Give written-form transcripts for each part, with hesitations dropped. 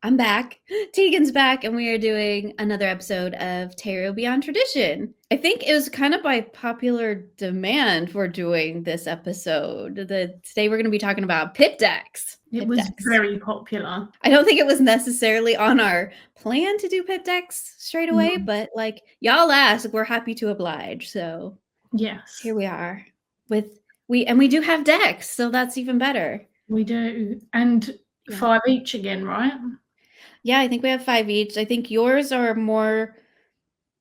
I'm back. Tegan's back, and we are doing another episode of Tarot Beyond Tradition. I think it was kind of by popular demand we're doing this episode. Today we're going to be talking about pip decks. It was very popular. I don't think it was necessarily on our plan to do pip decks straight away, but like y'all asked, we're happy to oblige. So yes, here we are we do have decks, so that's even better. We do, and 5 each again, right? Yeah, I think we have 5 each. I think yours are more,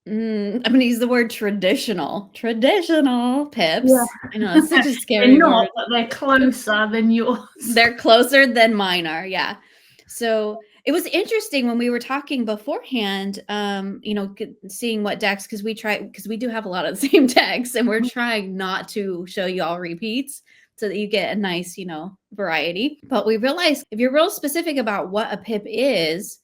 I'm going to use the word traditional pips. Yeah. I know, it's such a scary They're not, word. but they're closer than yours. They're closer than mine are, yeah. So it was interesting when we were talking beforehand, seeing what decks, because we do have a lot of the same decks, and we're trying not to show you all repeats so that you get a nice, variety. But we realized if you're real specific about what a pip is,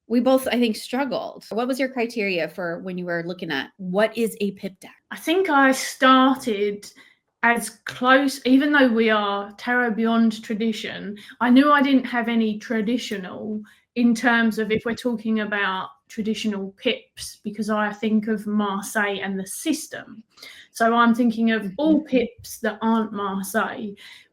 we both, I think, struggled. What was your criteria for when you were looking at what is a pip deck? I think I started as close, even though we are Tarot Beyond Tradition, I knew I didn't have any traditional in terms of if we're talking about traditional pips, because I think of Marseille and the system. So I'm thinking of all pips that aren't Marseille,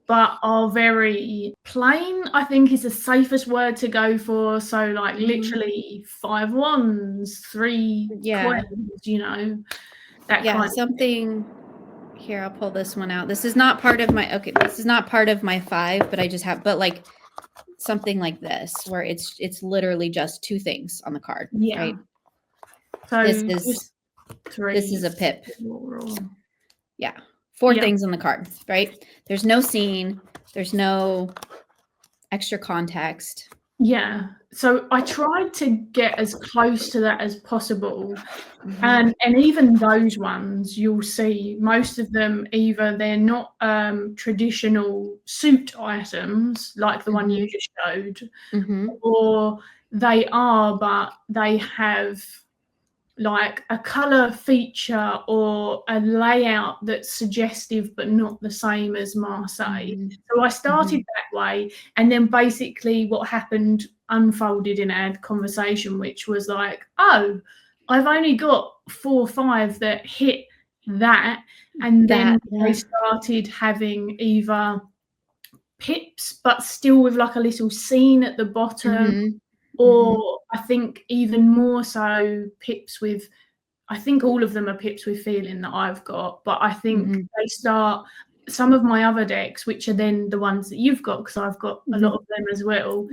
but are very plain, I think is the safest word to go for. So like literally 5 wands, 3 coins, that kind of something. Here, I'll pull this one out. This is not part of my, this is not part of my 5, but I just have, but like something like this, where it's literally just 2 things on the card, right? So this is a pip. Yeah. 4 things on the card, right? There's no scene. There's no extra context. Yeah. So I tried to get as close to that as possible. And even those ones, you'll see most of them, either they're not traditional suit items like the one you just showed, or they are, but they have like a color feature or a layout that's suggestive but not the same as Marseille. So I started that way, and then basically what happened unfolded in our conversation, which was like, oh, I've only got 4 or 5 that hit that, and then they started having either pips but still with like a little scene at the bottom, or I think even more so pips with, I think all of them are pips with feeling that I've got, but I think they start, some of my other decks, which are then the ones that you've got, because I've got a lot of them as well,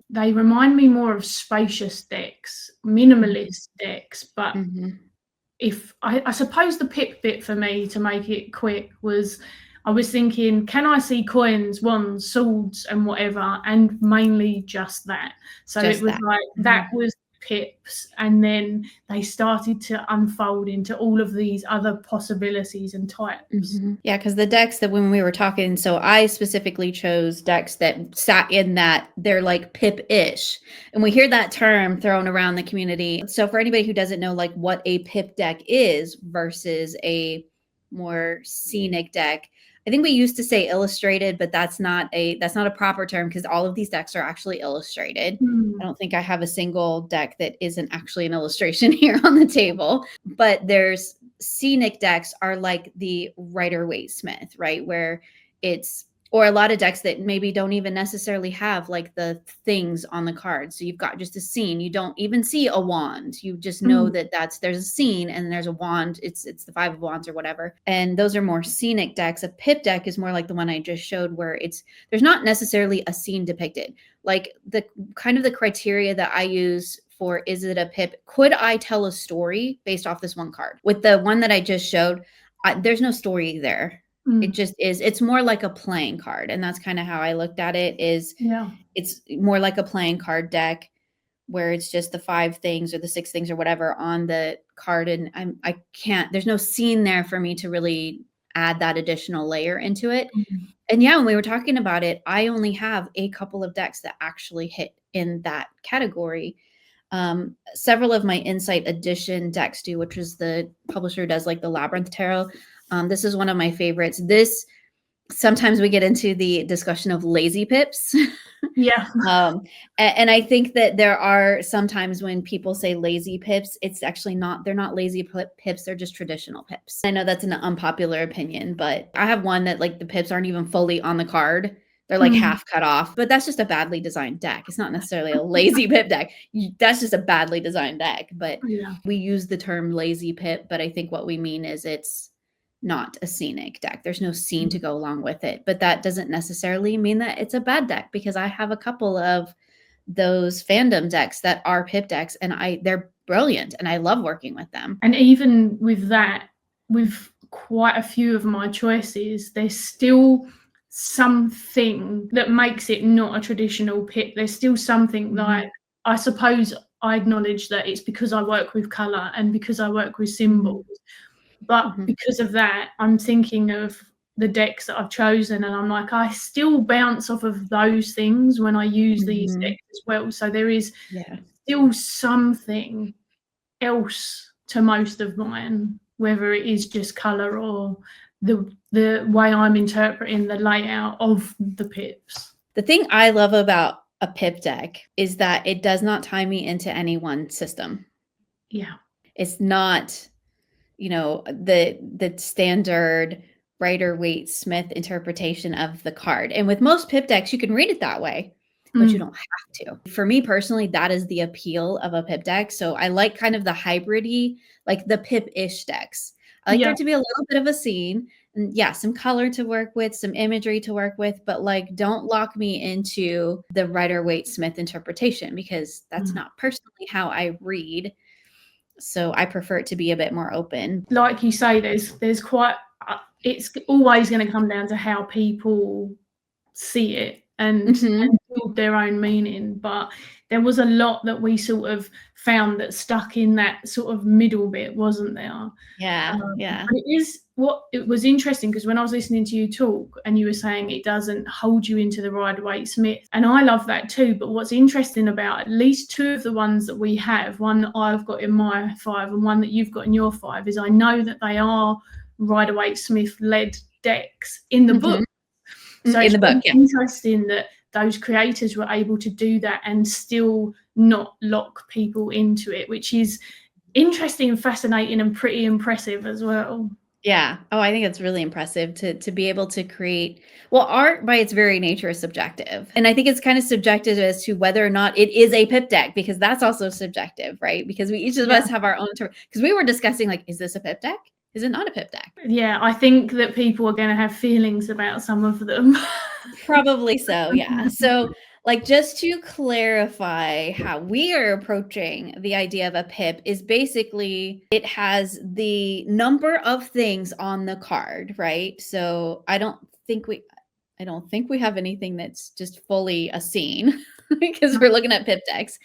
they remind me more of spacious decks, minimalist decks. But if I suppose the pip bit for me, to make it quick, was I was thinking, can I see coins, wands, swords, and whatever, and mainly just that. So just it was like that was pips, and then they started to unfold into all of these other possibilities and types. Yeah, because the decks that when we were talking, so I specifically chose decks that sat in that they're like pip-ish, and we hear that term thrown around the community. So for anybody who doesn't know like what a pip deck is versus a more scenic deck, I think we used to say illustrated, but that's not a proper term, because all of these decks are actually illustrated. I don't think I have a single deck that isn't actually an illustration here on the table. But there's scenic decks are like the Rider-Waite-Smith, right? Where it's, or a lot of decks that maybe don't even necessarily have like the things on the card. So you've got just a scene. You don't even see a wand. You just know that there's a scene and there's a wand. It's the 5 of wands or whatever. And those are more scenic decks. A pip deck is more like the one I just showed, where there's not necessarily a scene depicted. Like the kind of the criteria that I use for, is it a pip? Could I tell a story based off this one card? With the one that I just showed, there's no story there. It just is. It's more like a playing card. And that's kind of how I looked at it, is it's more like a playing card deck, where it's just the 5 things or the 6 things or whatever on the card. And I can't, there's no scene there for me to really add that additional layer into it. And yeah, when we were talking about it, I only have a couple of decks that actually hit in that category. Several of my Insight Edition decks do, which is the publisher who does like the Labyrinth Tarot. This is one of my favorites. This sometimes we get into the discussion of lazy pips. Yeah. And I think that there are sometimes when people say lazy pips, it's actually not, they're not lazy pips, they're just traditional pips. I know that's an unpopular opinion, but I have one that like the pips aren't even fully on the card. They're like half cut off, but that's just a badly designed deck. It's not necessarily a lazy pip deck. That's just a badly designed deck. But Yeah. we use the term lazy pip, but I think what we mean is it's not a scenic deck. There's no scene to go along with it, but that doesn't necessarily mean that it's a bad deck, because I have a couple of those fandom decks that are pip decks, and they're brilliant and I love working with them. And even with that, with quite a few of my choices, there's still something that makes it not a traditional pip. There's still something like, I suppose I acknowledge that it's because I work with color and because I work with symbols. But because of that, I'm thinking of the decks that I've chosen, and I'm like, I still bounce off of those things when I use these decks as well. So there is still something else to most of mine, whether it is just color or the way I'm interpreting the layout of the pips. The thing I love about a pip deck is that it does not tie me into any one system. Yeah. It's not, you know, the standard Rider-Waite-Smith interpretation of the card. And with most pip decks, you can read it that way, but you don't have to. For me personally, that is the appeal of a pip deck. So I like kind of the hybrid-y, like the pip-ish decks. I like there to be a little bit of a scene, and some color to work with, some imagery to work with, but like don't lock me into the Rider-Waite-Smith interpretation, because that's not personally how I read. So I prefer it to be a bit more open. Like you say, there's quite, it's always going to come down to how people see it and build their own meaning. But there was a lot that we sort of found that stuck in that sort of middle bit, wasn't there? But it was interesting, because when I was listening to you talk and you were saying it doesn't hold you into the Rider-Waite-Smith, and I love that too. But what's interesting about at least two of the ones that we have, one that I've got in my 5 and one that you've got in your 5, is I know that they are Rider-Waite-Smith led decks in the book. So it's interesting that those creators were able to do that and still not lock people into it, which is interesting and fascinating and pretty impressive as well. Yeah. Oh, I think it's really impressive to be able to create. Well, art by its very nature is subjective. And I think it's kind of subjective as to whether or not it is a pip deck, because that's also subjective, right? Because each of us have our own term. Because we were discussing, like, is this a pip deck? Is it not a pip deck? Yeah, I think that people are going to have feelings about some of them. Probably so, yeah. So, like, just to clarify how we are approaching the idea of a pip is basically it has the number of things on the card, right? So I don't think we have anything that's just fully a scene because we're looking at pip decks.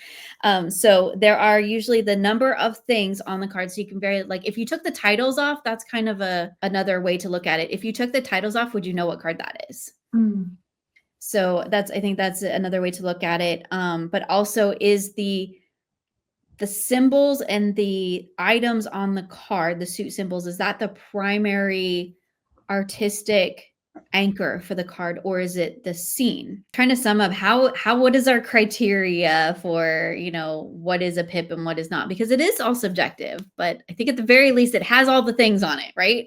So there are usually the number of things on the card. So you can like, if you took the titles off, that's kind of another way to look at it. If you took the titles off, would you know what card that is? So I think that's another way to look at it. But also, is the symbols and the items on the card, the suit symbols, is that the primary artistic anchor for the card, or is it the scene? Trying to sum up what is our criteria for, what is a pip and what is not, because it is all subjective, but I think at the very least it has all the things on it, right?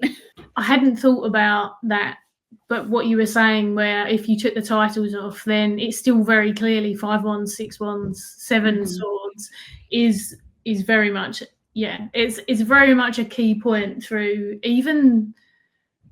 I hadn't thought about that, but what you were saying, where if you took the titles off, then it's still very clearly 5 wands, 6 wands, 7 swords is very much, it's very much a key point through even,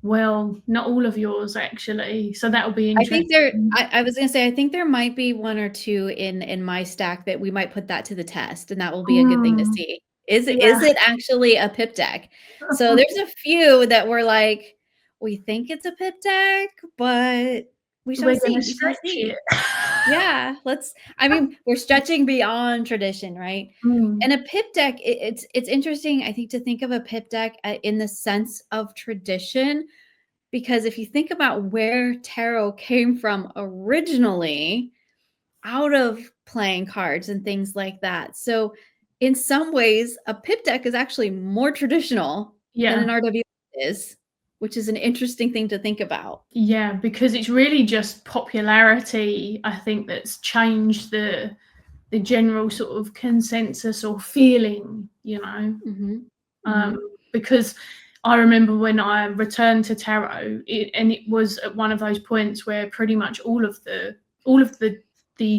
well, not all of yours actually. So that'll be interesting. I was going to say, I think there might be 1 or 2 in my stack that we might put that to the test, and that will be a good thing to see. Is it actually a pip deck? So there's a few that were like, we think it's a pip deck, but we shall see. Yeah, we're stretching beyond tradition, right? And a pip deck, it's interesting, I think, to think of a pip deck in the sense of tradition, because if you think about where tarot came from originally, out of playing cards and things like that. So in some ways, a pip deck is actually more traditional than an RW is. which is an interesting thing to think about. Yeah, because it's really just popularity, I think, that's changed the general sort of consensus or feeling, you know. Because I remember when I returned to tarot, it was at one of those points where pretty much all of the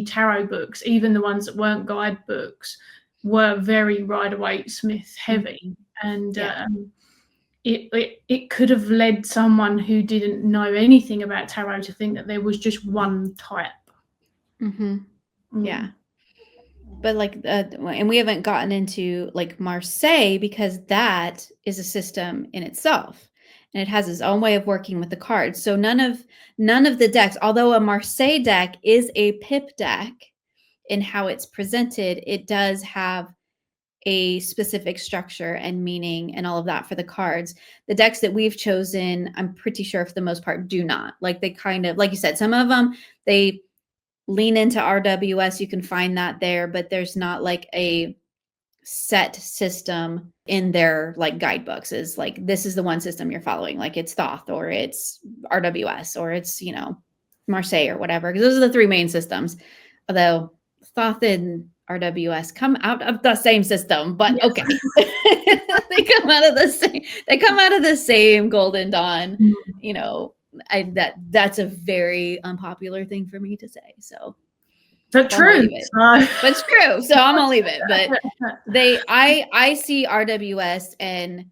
tarot books, even the ones that weren't guidebooks, were very Rider-Waite-Smith heavy, and it could have led someone who didn't know anything about tarot to think that there was just one type. Yeah. But like, and we haven't gotten into like Marseille, because that is a system in itself, and it has its own way of working with the cards. So none of the decks, although a Marseille deck is a pip deck in how it's presented, it does have a specific structure and meaning and all of that for the cards. The decks that we've chosen, I'm pretty sure for the most part, do not. Like, they kind of, like you said, some of them, they lean into RWS. You can find that there, but there's not like a set system in their like guidebooks is like, this is the one system you're following. Like, it's Thoth, or it's RWS, or it's, you know, Marseille, or whatever. Because those are the three main systems. Although Thoth and RWS come out of the same system, but yes. Okay. They come out of the same Golden Dawn, you know. That's a very unpopular thing for me to say. So, but true. But it's true. So I'm gonna leave it. But I see RWS and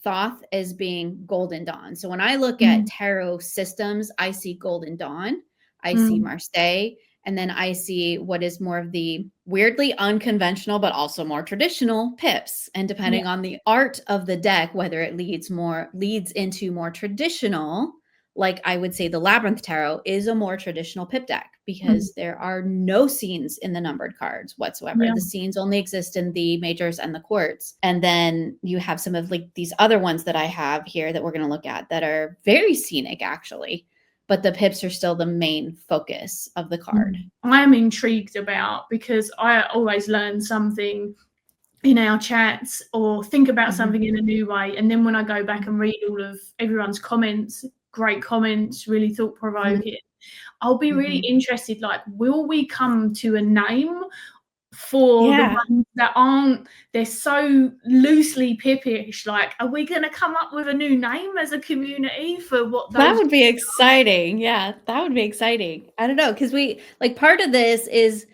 Thoth as being Golden Dawn. So when I look at tarot systems, I see Golden Dawn, I see Marseille, and then I see what is more of the weirdly unconventional, but also more traditional pips. And depending on the art of the deck, whether it leads into more traditional. Like, I would say the Labyrinth Tarot is a more traditional pip deck, because there are no scenes in the numbered cards whatsoever. The scenes only exist in the majors and the quarts. And then you have some of like these other ones that I have here that we're going to look at that are very scenic, actually, but the pips are still the main focus of the card. I am intrigued about, because I always learn something in our chats or think about something in a new way. And then when I go back and read all of everyone's comments, great comments, really thought-provoking, I'll be really interested, like, will we come to a name for the ones that aren't, they're so loosely pippish? Like, are we going to come up with a new name as a community for what those— That would be exciting. Yeah, that would be exciting. I don't know, because we, like, part of this is,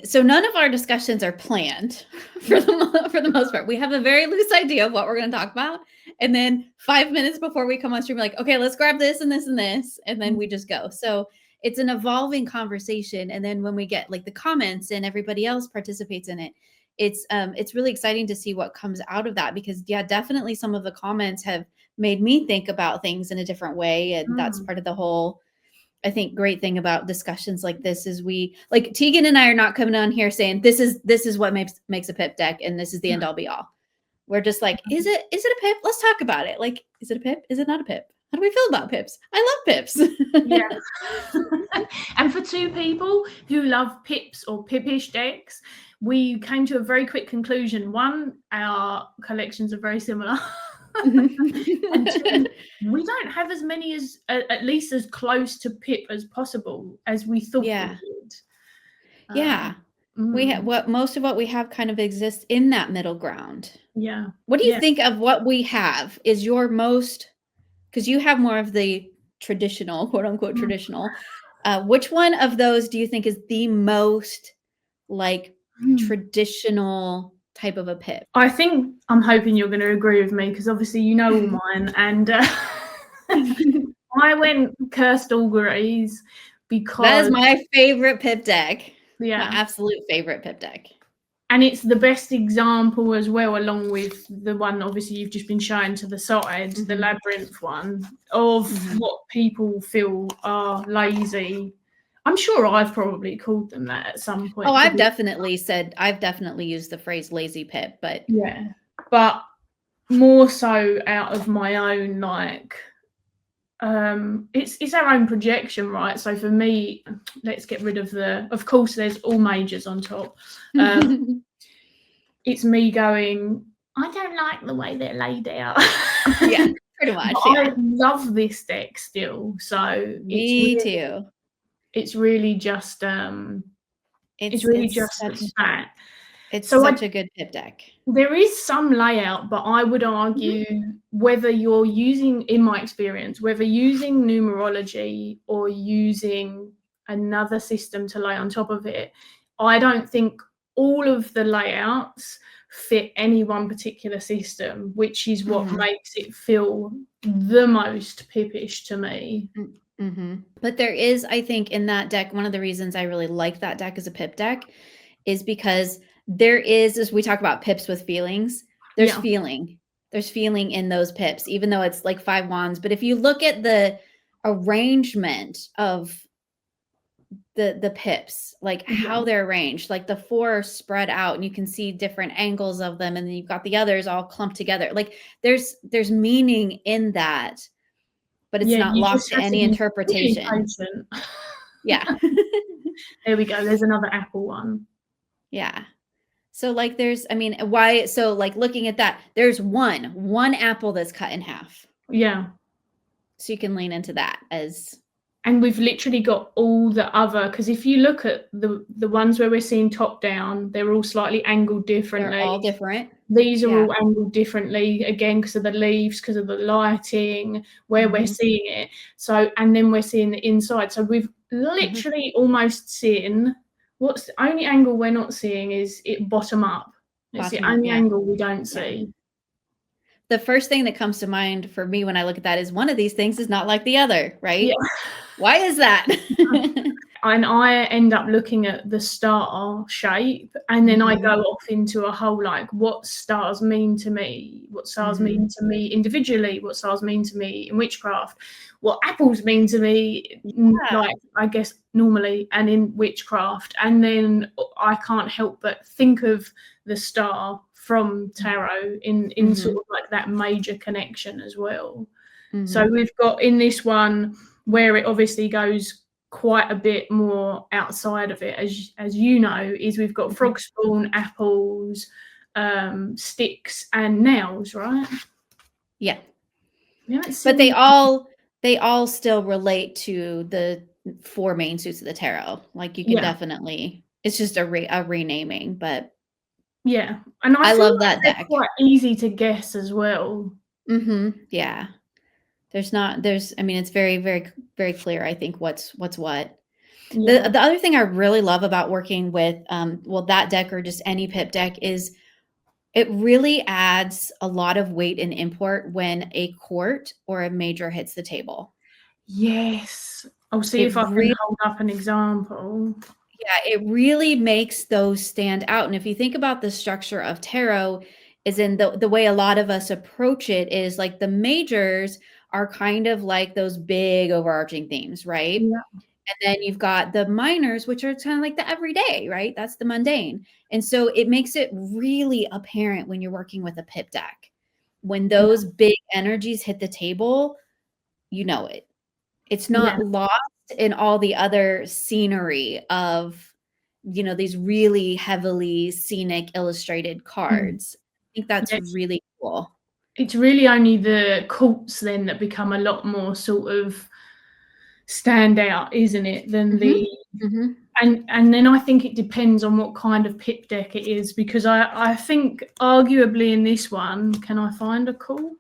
so none of our discussions are planned for the most part. We have a very loose idea of what we're going to talk about. And then 5 minutes before we come on stream, we're like, okay, let's grab this and this and this. And then we just go. So it's an evolving conversation. And then when we get like the comments and everybody else participates in it, it's really exciting to see what comes out of that, because definitely some of the comments have made me think about things in a different way. And that's part of the whole, I think, great thing about discussions like this is we, like, Tegan and I are not coming on here saying this is what makes a pip deck and this is the end all be all. We're just like, is it a pip? Let's talk about it. Like, is it a pip? Is it not a pip? How do we feel about pips? I love pips. And for two people who love pips or pippish decks, we came to a very quick conclusion. One, our collections are very similar. And two, we don't have as many as, at least as close to pip as possible as we thought we did. We have most of what we have kind of exists in that middle ground. What do you think of what we have is your most, because you have more of the traditional, quote unquote traditional, which one of those do you think is the most like traditional type of a pip? I think, I'm hoping you're going to agree with me, because obviously you know all mine, and I went Cursed Auguries because that is my favorite pip deck. My absolute favorite pip deck. And it's the best example as well, along with the one obviously you've just been showing to the side, the Labyrinth one, of what people feel are lazy. I'm sure I've probably called them that at some point. Oh, I've definitely used the phrase lazy pip, but but more so out of my own, like, it's our own projection, right? So for me, let's get rid of course there's all majors on top. It's me going, I don't like the way they're laid out. Pretty much, But yeah. I love this deck still. So Me too. it's really just It's that. it's So such a good pip deck. there is some layout, but I would argue whether you're using, in my experience, whether using numerology or using another system to lay on top of it, I don't think all of the layouts fit any one particular system, which is what makes it feel the most pippish to me. But there is, I think, in that deck, one of the reasons I really like that deck as a pip deck is because there is, as we talk about pips with feelings, there's Yeah. feeling. There's feeling in those pips, even though it's like 5 wands. But if you look at the arrangement of the pips, like how they're arranged, like the 4 are spread out and you can see different angles of them, and then you've got the others all clumped together. Like there's meaning in that, but it's Yeah, not you lost just to have to any be really interpretation. patient. Yeah. There we go. There's another apple one. Yeah. So like there's, I mean, why, so like looking at that, there's one apple that's cut in half. Yeah. So you can lean into that as, And we've literally got all the other, because if you look at the ones where we're seeing top down, they're all slightly angled differently. they're all different. These are Yeah. all angled differently, again, because of the leaves, because of the lighting, where we're seeing it. So, and then we're seeing the inside. So we've literally almost seen, what's the only angle we're not seeing is it bottom up. It's the Bottom up, only yeah. angle we don't see. The first thing that comes to mind for me when I look at that is one of these things is not like the other, right? Yeah. Why is that? And I end up looking at the star shape, and then I go off into a whole, like, what stars mean to me, what stars mean to me individually, what stars mean to me in witchcraft, what apples mean to me, like, I guess normally, and in witchcraft. And then I can't help but think of the star from tarot in sort of like that major connection as well. So we've got in this one where it obviously goes quite a bit more outside of it, as you know, is we've got frog spawn, apples, sticks, and nails, right? Yeah. But they all still relate to the 4 main suits of the tarot. Like you can definitely, it's just a renaming, but yeah, and I feel love like that they're deck. quite easy to guess as well. Yeah. I mean, it's very, very, very clear, I think, what's what. Yeah. The other thing I really love about working with, well, that deck or just any pip deck is it really adds a lot of weight and import when a court or a major hits the table. Yes. I'll see if I can hold up an example. Yeah, it really makes those stand out. And if you think about the structure of tarot, is in the way a lot of us approach it is like the majors are kind of like those big overarching themes, right? Yeah. And then you've got the minors, which are kind of like the everyday, right? That's the mundane. And so it makes it really apparent when you're working with a pip deck. When those big energies hit the table, you know it. It's not lost in all the other scenery of, you know, these really heavily scenic illustrated cards. I think that's really cool. It's really only the courts then that become a lot more sort of stand out, isn't it, than the and then I think it depends on what kind of pip deck it is, because I think arguably in this one, can I find a call?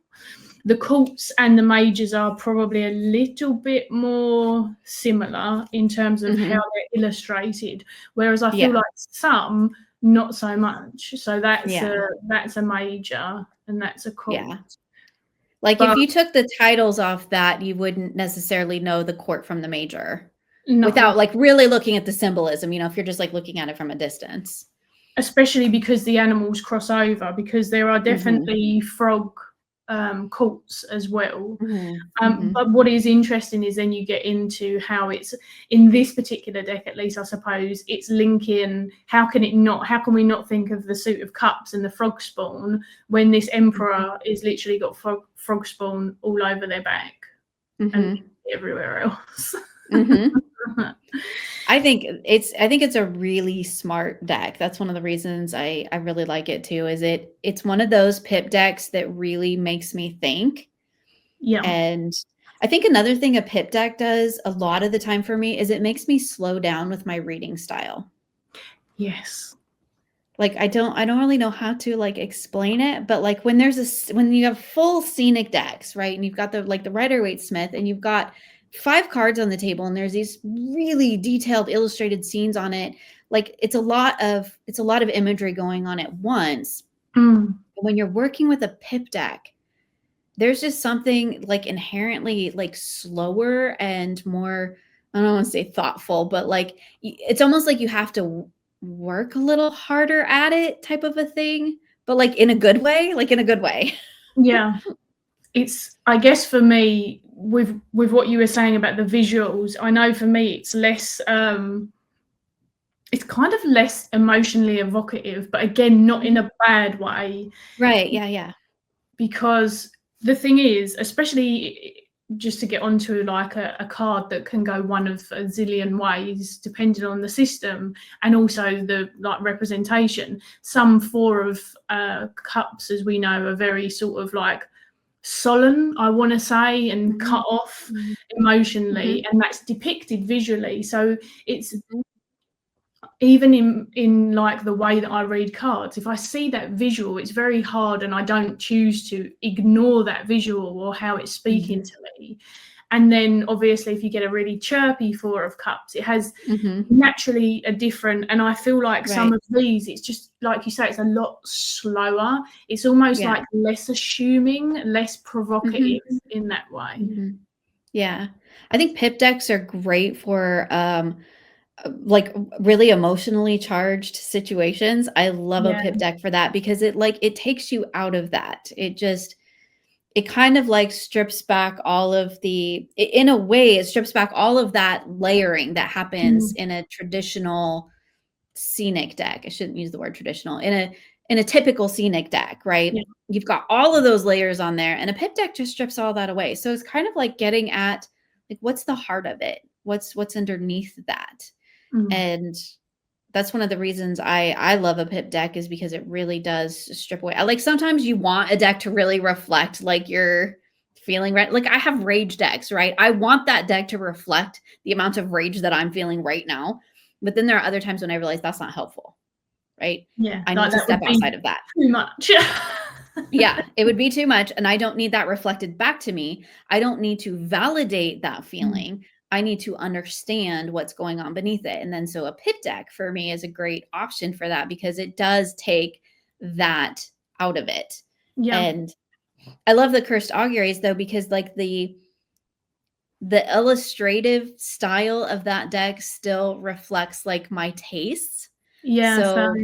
The courts and the majors are probably a little bit more similar in terms of how they're illustrated, whereas I feel like some not so much. So that's a major and that's a court. Yeah. Like if you took the titles off that, you wouldn't necessarily know the court from the major without like really looking at the symbolism, you know, if you're just like looking at it from a distance. Especially because the animals cross over, because there are definitely frog courts as well. But what is interesting is then you get into how it's in this particular deck, at least I suppose, it's linking, how can we not think of the suit of cups and the frog spawn when this emperor is literally got frog spawn all over their back and everywhere else. I think it's a really smart deck. That's one of the reasons I really like it too, is it's one of those pip decks that really makes me think. Yeah. And I think another thing a pip deck does a lot of the time for me is it makes me slow down with my reading style. Yes. Like I don't really know how to like explain it, but like when when you have full scenic decks, right? And you've got the Rider-Waite Smith and you've got 5 cards on the table and there's these really detailed illustrated scenes on it. Like it's a lot of imagery going on at once. When you're working with a pip deck, there's just something like inherently like slower and more, I don't want to say thoughtful, but like it's almost like you have to work a little harder at it type of a thing, but like in a good way, Yeah. It's, I guess for me, with what you were saying about the visuals, I know for me it's less it's kind of less emotionally evocative, but again, not in a bad way. Right. Yeah. Because the thing is, especially just to get onto like a card that can go one of a zillion ways depending on the system and also the like representation. Some 4 of cups, as we know, are very sort of like solemn, I want to say, and cut off emotionally, and that's depicted visually. So it's even in like the way that I read cards, if I see that visual, it's very hard, and I don't choose to ignore that visual or how it's speaking to me. And then obviously if you get a really chirpy 4 of cups, it has naturally a different, and I feel like some of these, it's just like you say, it's a lot slower. It's almost like less assuming, less provocative in that way. Yeah. I think pip decks are great for like really emotionally charged situations. I love a pip deck for that because it takes you out of that. It kind of like strips back all of in a way, it strips back all of that layering that happens in a traditional scenic deck. I shouldn't use the word traditional. In a typical scenic deck, right? Yeah. You've got all of those layers on there, and a pip deck just strips all that away. So it's kind of like getting at like what's the heart of it? What's underneath that? And that's one of the reasons I love a pip deck, is because it really does strip away. Like sometimes you want a deck to really reflect like you're feeling right. Like I have rage decks, right? I want that deck to reflect the amount of rage that I'm feeling right now. But then there are other times when I realize that's not helpful, right? Yeah, I need to step outside of that. Too much. Yeah, it would be too much. And I don't need that reflected back to me. I don't need to validate that feeling. I need to understand what's going on beneath it. And then so a pip deck for me is a great option for that because it does take that out of it. Yeah. And I love the Cursed Auguries though, because like the illustrative style of that deck still reflects like my tastes. Yeah. So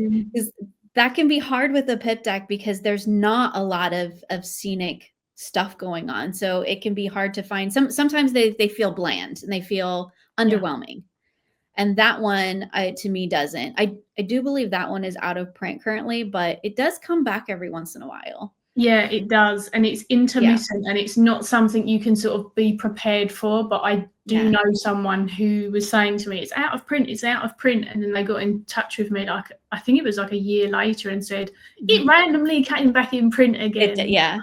that can be hard with a pip deck because there's not a lot of scenic stuff going on. So it can be hard to find. Sometimes they feel bland and they feel underwhelming. And that one to me doesn't. I do believe that one is out of print currently, but it does come back every once in a while. Yeah, it does. And it's intermittent and it's not something you can sort of be prepared for. But I do know someone who was saying to me, it's out of print, it's out of print. And then they got in touch with me, like, I think it was like a year later, and said, it randomly came back in print again. Yeah.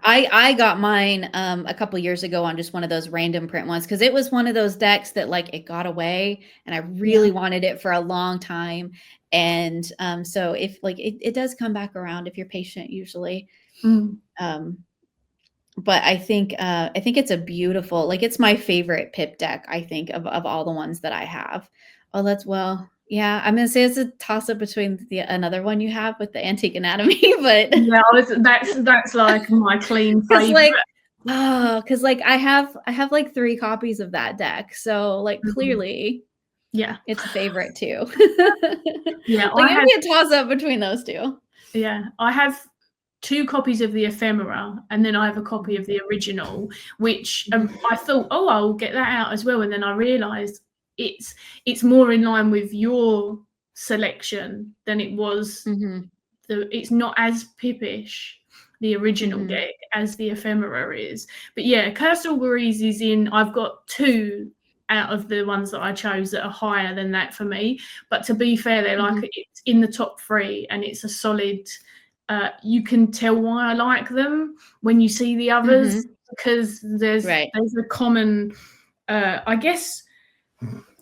I got mine a couple years ago on just one of those random print ones because it was one of those decks that like it got away and I really wanted it for a long time. And so if like it does come back around if you're patient usually. But I think it's a beautiful, like it's my favorite pip deck, I think, of all the ones that I have. I'm gonna say it's a toss up between another one you have with the Antique Anatomy, but yeah, that's like my clean favorite. Because like I have like 3 copies of that deck, so like clearly, it's a favorite too. Yeah, like it'd be a toss up between those 2. Yeah, I have 2 copies of the ephemera, and then I have a copy of the original, which I thought, oh, I'll get that out as well, and then I realised it's more in line with your selection than it was. It's not as pippish, the original deck, as the ephemera is. But yeah, Cursed Auguries is in. I've got 2 out of the ones that I chose that are higher than that for me. But to be fair, they're like it's in the top 3, and it's a solid. You can tell why I like them when you see the others. because there's a common, I guess,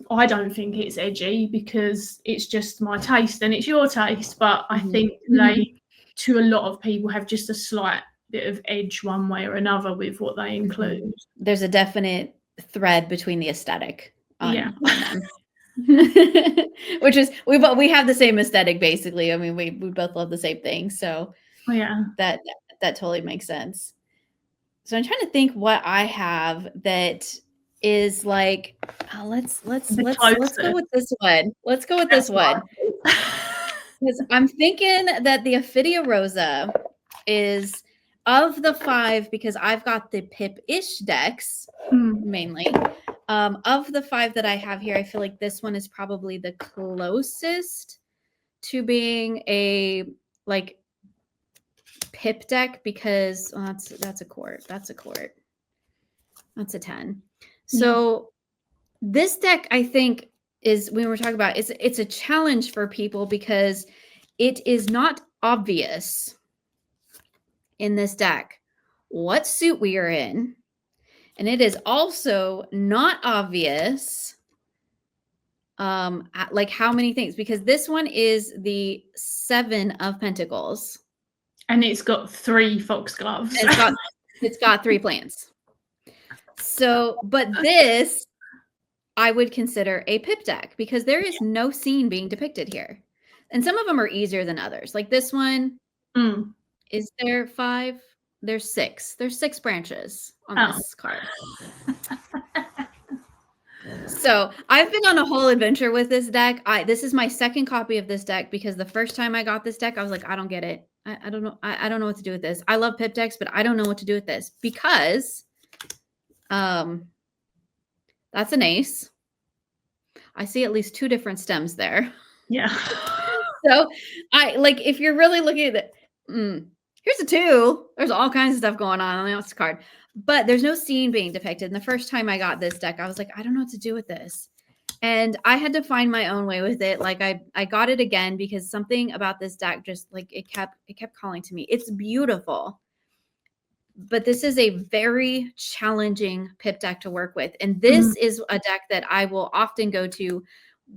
I don't think it's edgy because it's just my taste and it's your taste, but I think they, to a lot of people, have just a slight bit of edge one way or another with what they include. There's a definite thread between the aesthetic on them. Which is we have the same aesthetic basically. I mean, we both love the same thing, so that totally makes sense. So I'm trying to think what I have that is like, let's go with this one. Let's go with this one. Because I'm thinking that the Ophidia Rosa is, of the 5, because I've got the Pip-ish decks mainly. Of the 5 that I have here, I feel like this one is probably the closest to being a like Pip deck, because that's a court. That's a court. That's a 10. So this deck, I think, is, when we're talking about, it's a challenge for people because it is not obvious in this deck what suit we are in. And it is also not obvious like how many things, because this one is the 7 of Pentacles. And it's got 3 foxgloves. It's got 3 plants. So, but this I would consider a Pip deck because there is no scene being depicted here. And some of them are easier than others. Like this one, is there 5? There's 6. There's 6 branches on this card. So I've been on a whole adventure with this deck. This is my second copy of this deck because the first time I got this deck, I was like, I don't get it. I don't know. I don't know what to do with this. I love Pip decks, but I don't know what to do with this because that's an ace. I see at least 2 different stems there. Yeah. So if you're really looking at it, here's a 2. There's all kinds of stuff going on this card, but there's no scene being depicted. And the first time I got this deck, I was like, I don't know what to do with this. And I had to find my own way with it. Like I got it again because something about this deck just like it kept calling to me. It's beautiful, but this is a very challenging Pip deck to work with. And this is a deck that I will often go to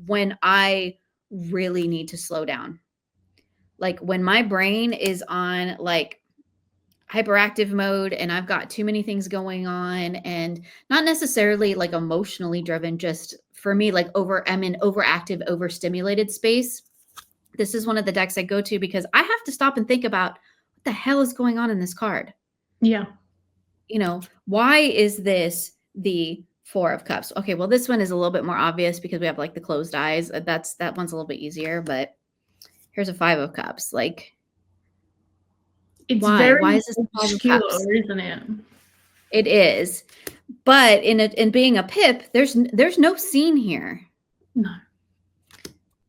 when I really need to slow down. Like when my brain is on like hyperactive mode and I've got too many things going on, and not necessarily like emotionally driven, just for me, like I'm in overactive, overstimulated space. This is one of the decks I go to because I have to stop and think about what the hell is going on in this card. Yeah. You know, why is this the 4 of Cups? Okay, well, this one is a little bit more obvious because we have like the closed eyes. That one's a little bit easier, but here's a 5 of Cups. Like, it's why is this obscure, isn't it? It is. But in being a Pip, there's no scene here. No.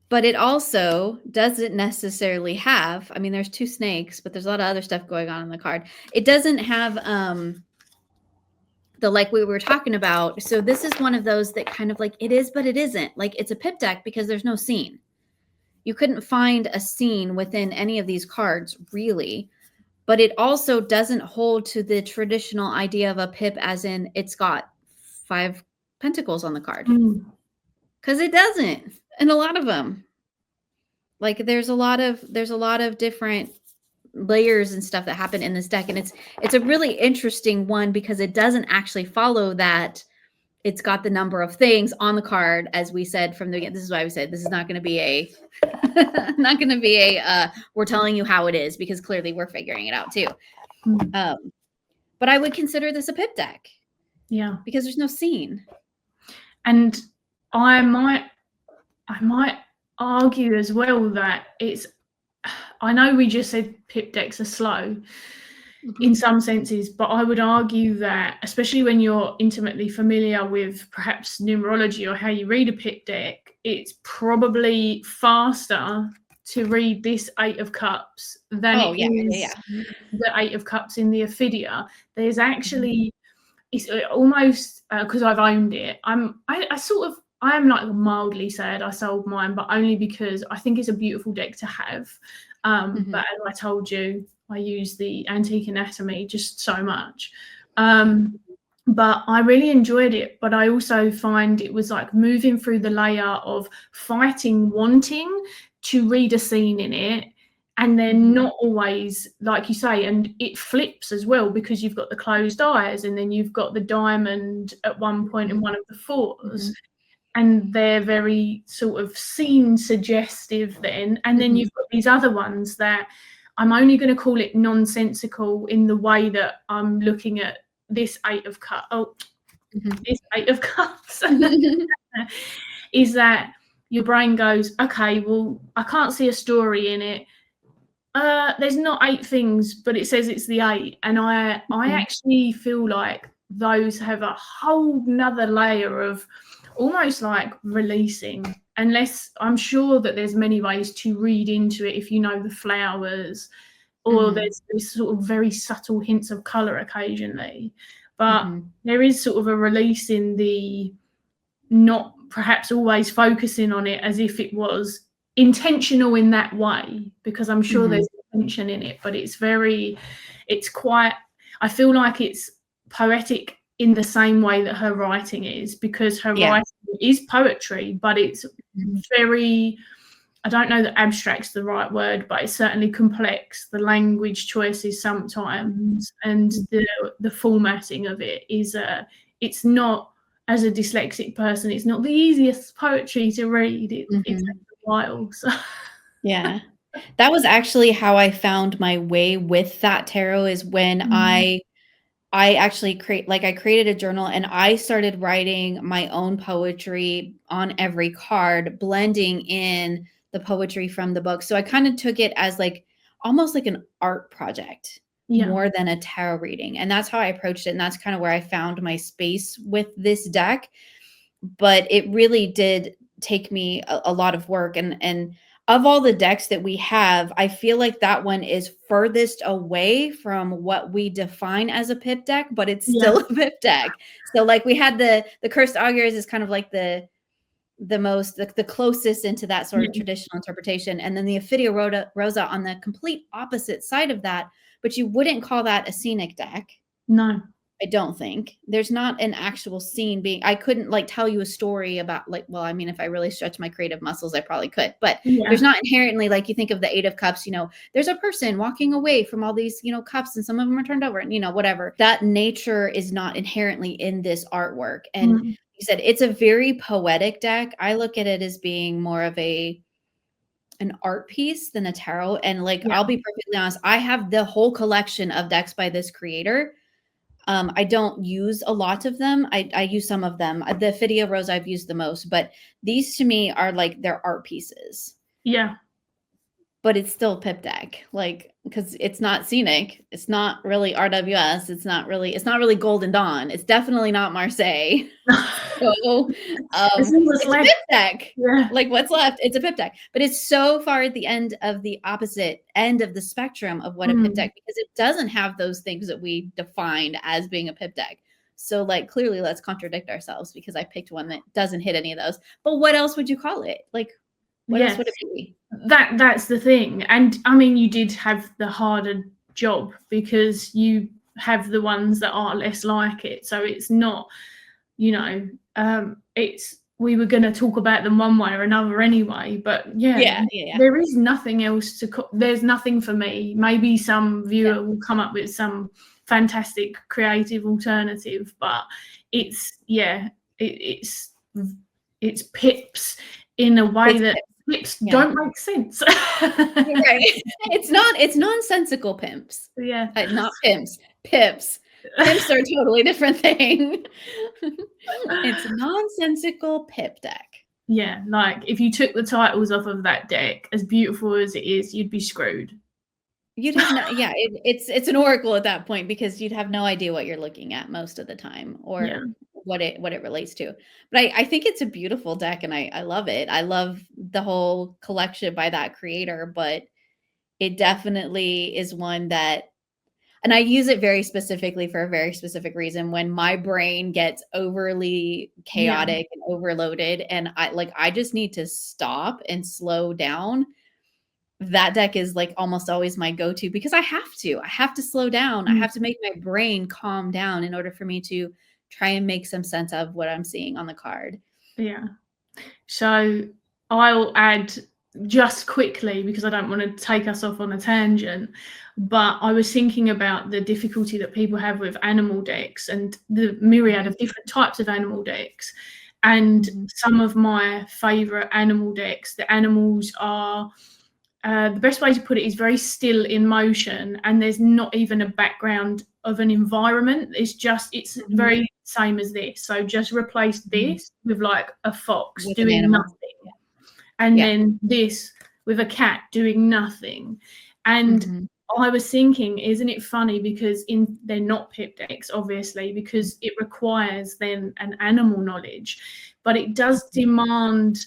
But it also doesn't necessarily have, I mean, there's 2 snakes, but there's a lot of other stuff going on in the card. It doesn't have the, like we were talking about. So this is one of those that kind of like it is, but it isn't. Like it's a Pip deck because there's no scene. You couldn't find a scene within any of these cards, really. But it also doesn't hold to the traditional idea of a Pip as in it's got 5 pentacles on the card. Because it doesn't. And a lot of them. Like there's a lot of different layers and stuff that happen in this deck. And it's a really interesting one because it doesn't actually follow that. It's got the number of things on the card, as we said from the beginning. This is why we said this is not going to be we're telling you how it is, because clearly we're figuring it out too. But I would consider this a Pip deck. Yeah. Because there's no scene. And I might argue as well that I know we just said Pip decks are slow in some senses, but I would argue that, especially when you're intimately familiar with perhaps numerology or how you read a Pip deck, it's probably faster to read this 8 of Cups than the 8 of Cups in the Ophidia. There's actually, it's almost, because I've owned it, I am like mildly sad I sold mine, but only because I think it's a beautiful deck to have. But as I told you, I use the Antique Anatomy just so much. But I really enjoyed it. But I also find it was like moving through the layer of fighting, wanting to read a scene in it, and then not always, like you say, and it flips as well, because you've got the closed eyes, and then you've got the diamond at one point in one of the fours, and they're very sort of scene suggestive then. And then you've got these other ones that I'm only going to call it nonsensical in the way that I'm looking at this Eight of Cups. Oh, this Eight of Cups is that your brain goes, okay, well, I can't see a story in it. There's not 8 things, but it says it's the 8. And I actually feel like those have a whole nother layer of almost like releasing, unless I'm sure that there's many ways to read into it if you know the flowers, or there's sort of very subtle hints of color occasionally. But there is sort of a release in the not perhaps always focusing on it as if it was intentional in that way, because I'm sure there's intention in it, but it's quite, I feel like it's poetic in the same way that her writing is, because her writing is poetry, but it's very, I don't know that abstract's the right word, but it's certainly complex. The language choices sometimes, and the formatting of it is, it's not, as a dyslexic person, it's not the easiest poetry to read. It takes a while. So. Yeah. That was actually how I found my way with that tarot, is when I actually I created a journal and I started writing my own poetry on every card, blending in the poetry from the book. So I kind of took it as like almost like an art project more than a tarot reading. And that's how I approached it. And that's kind of where I found my space with this deck. But it really did take me a lot of work. And of all the decks that we have, I feel like that one is furthest away from what we define as a pip deck, but it's still a pip deck. So like we had the Cursed Auguries is kind of like the closest into that sort of traditional interpretation. And then the Ophidia Rosa on the complete opposite side of that, but you wouldn't call that a scenic deck. No. I don't think there's not an actual scene being, I couldn't like tell you a story about like, well, I mean, if I really stretch my creative muscles, I probably could, but there's not inherently, like you think of the Eight of Cups, you know, there's a person walking away from all these, you know, cups, and some of them are turned over, and, you know, whatever. That nature is not inherently in this artwork. And you said it's a very poetic deck. I look at it as being more of an art piece than a tarot. And like, I'll be perfectly honest, I have the whole collection of decks by this creator. I don't use a lot of them. I use some of them. The Ophidia Rose I've used the most, but these to me are like, they're art pieces. Yeah. But it's still pip deck, like, because it's not scenic. It's not really RWS. It's not really Golden Dawn. It's definitely not Marseille. So it's a pip deck. Yeah. Like, what's left? It's a pip deck. But it's so far at the end of the opposite end of the spectrum of what a pip deck, because it doesn't have those things that we defined as being a pip deck. So like, clearly let's contradict ourselves, because I picked one that doesn't hit any of those. But what else would you call it? Like, what else would it be? That's the thing. And I mean, you did have the harder job, because you have the ones that are less like it. So it's not, you know, we were going to talk about them one way or another anyway. But there is nothing else there's nothing for me. Maybe some viewer will come up with some fantastic creative alternative, but it's pips in a way that pips don't make sense. Right. It's nonsensical pimps. Not pimps. Pips. Pimps are a totally different thing. It's nonsensical pip deck. Yeah, like if you took the titles off of that deck, as beautiful as it is, you'd be screwed. You'd have no, it's an oracle at that point, because you'd have no idea what you're looking at most of the time, or what it relates to. But I think it's a beautiful deck, and I love it. I love the whole collection by that creator, but it definitely is one that, and I use it very specifically for a very specific reason. When my brain gets overly chaotic and overloaded, and I just need to stop and slow down, that deck is like almost always my go-to because I have to slow down. I have to make my brain calm down in order for me to try and make some sense of what I'm seeing on the card. Yeah. So I'll add just quickly, because I don't want to take us off on a tangent, but I was thinking about the difficulty that people have with animal decks and the myriad of different types of animal decks. And some of my favorite animal decks, the animals are, the best way to put it is very still in motion, and there's not even a background of an environment. It's very same as this. So just replace this with like a fox With doing nothing, and then this with a cat doing nothing. And I was thinking, isn't it funny, because they're not pip decks, obviously, because it requires then an animal knowledge, but it does demand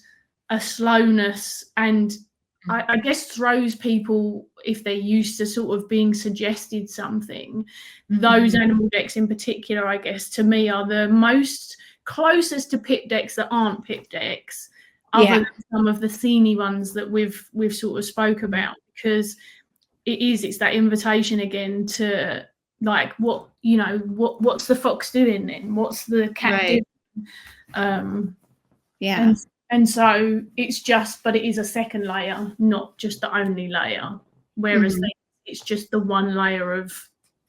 a slowness, and I guess throws people, if they're used to sort of being suggested something. Those animal decks in particular, I guess, to me, are the most closest to pip decks that aren't pip decks, other than some of the sceney ones that we've sort of spoke about, because it's that invitation again to like, what's the fox doing then? What's the cat doing? And so it's just, but it is a second layer, not just the only layer. Whereas it's just the one layer of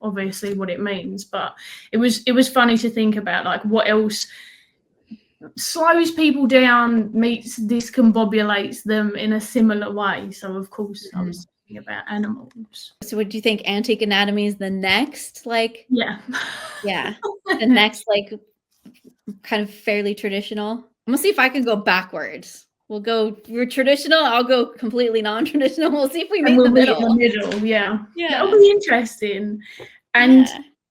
obviously what it means. But it was funny to think about, like, what else slows people down, discombobulates them in a similar way. So of course I was thinking about animals. So would you think Antique Anatomy is the next, like, the next, like, kind of fairly traditional? I'm gonna see if I can go backwards. We're traditional, I'll go completely non-traditional. We'll see if we meet the middle. That'll be interesting. And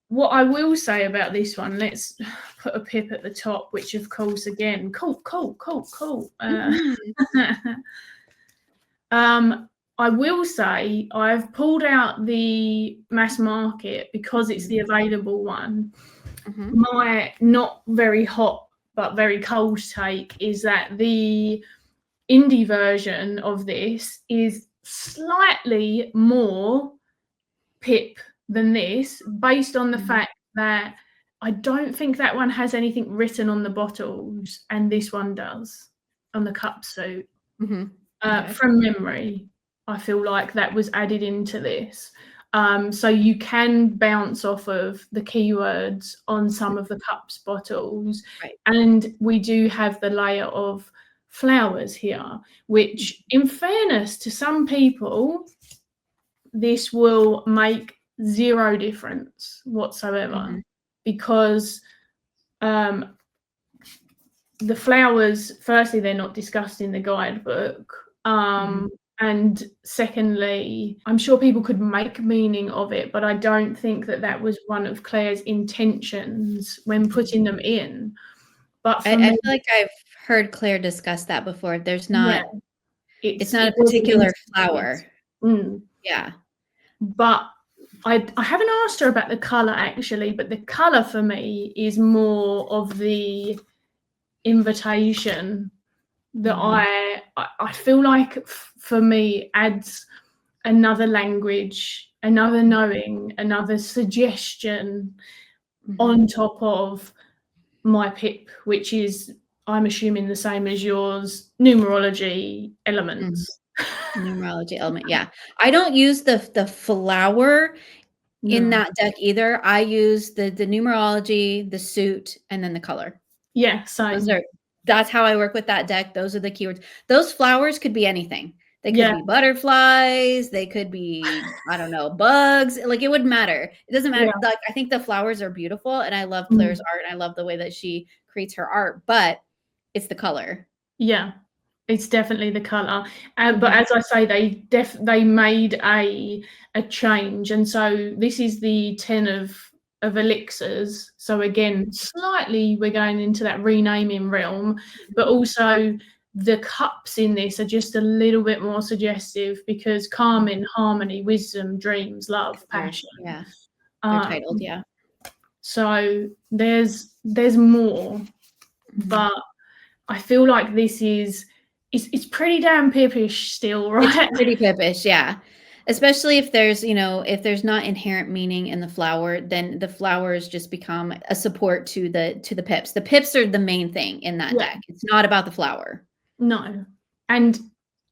what I will say about this one, let's put a pip at the top, which of course, again, cool. I will say I've pulled out the mass market because it's the available one. My not very hot but very cold take is that the indie version of this is slightly more pip than this, based on the fact that I don't think that one has anything written on the bottles, and this one does on the cup suit. From memory, I feel like that was added into this. So you can bounce off of the keywords on some of the cups bottles. And we do have the layer of flowers here, which, in fairness to some people, this will make zero difference whatsoever, because the flowers, firstly, they're not discussed in the guidebook. And secondly, I'm sure people could make meaning of it, but I don't think that was one of Claire's intentions when putting them in. But I feel like I've heard Claire discuss that before. There's not, it's not a particular flower. But I haven't asked her about the colour, actually, but the colour for me is more of the invitation that I feel like, for me, adds another language, another knowing, another suggestion on top of my pip, which is, I'm assuming, the same as yours, numerology elements. Numerology element, I don't use the flower in that deck either. I use the numerology, the suit, and then the color. That's how I work with that deck. Those are the keywords. Those flowers could be anything. They could be butterflies. They could be, I don't know, bugs. Like, it wouldn't matter. It doesn't matter. Like, I think the flowers are beautiful, and I love Claire's art, and I love the way that she creates her art, but it's the color. It's definitely the color. But as I say, they made a change, and so this is the 10 of elixirs. So again, slightly we're going into that renaming realm, but also the cups in this are just a little bit more suggestive, because calming, harmony, wisdom, dreams, love, passion. They're titled. So there's more, but I feel like this is it's pretty damn pippish still, right? It's pretty pippish, yeah. Especially if there's, if there's not inherent meaning in the flower, then the flowers just become a support to the pips. The pips are the main thing in that Yeah. deck. It's not about the flower. No. And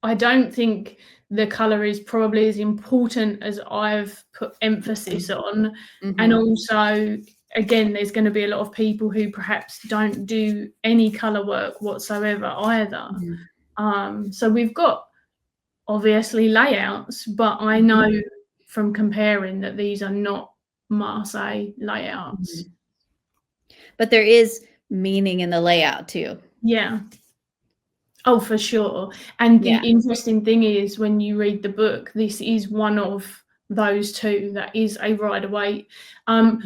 I don't think the color is probably as important as I've put emphasis on. And also, again, there's going to be a lot of people who perhaps don't do any color work whatsoever either. So we've got obviously layouts, but I know from comparing that these are not Marseille layouts. But there is meaning in the layout too. Yeah. Oh, for sure. And the interesting thing is, when you read the book, this is one of those two that is a Rider-Waite. I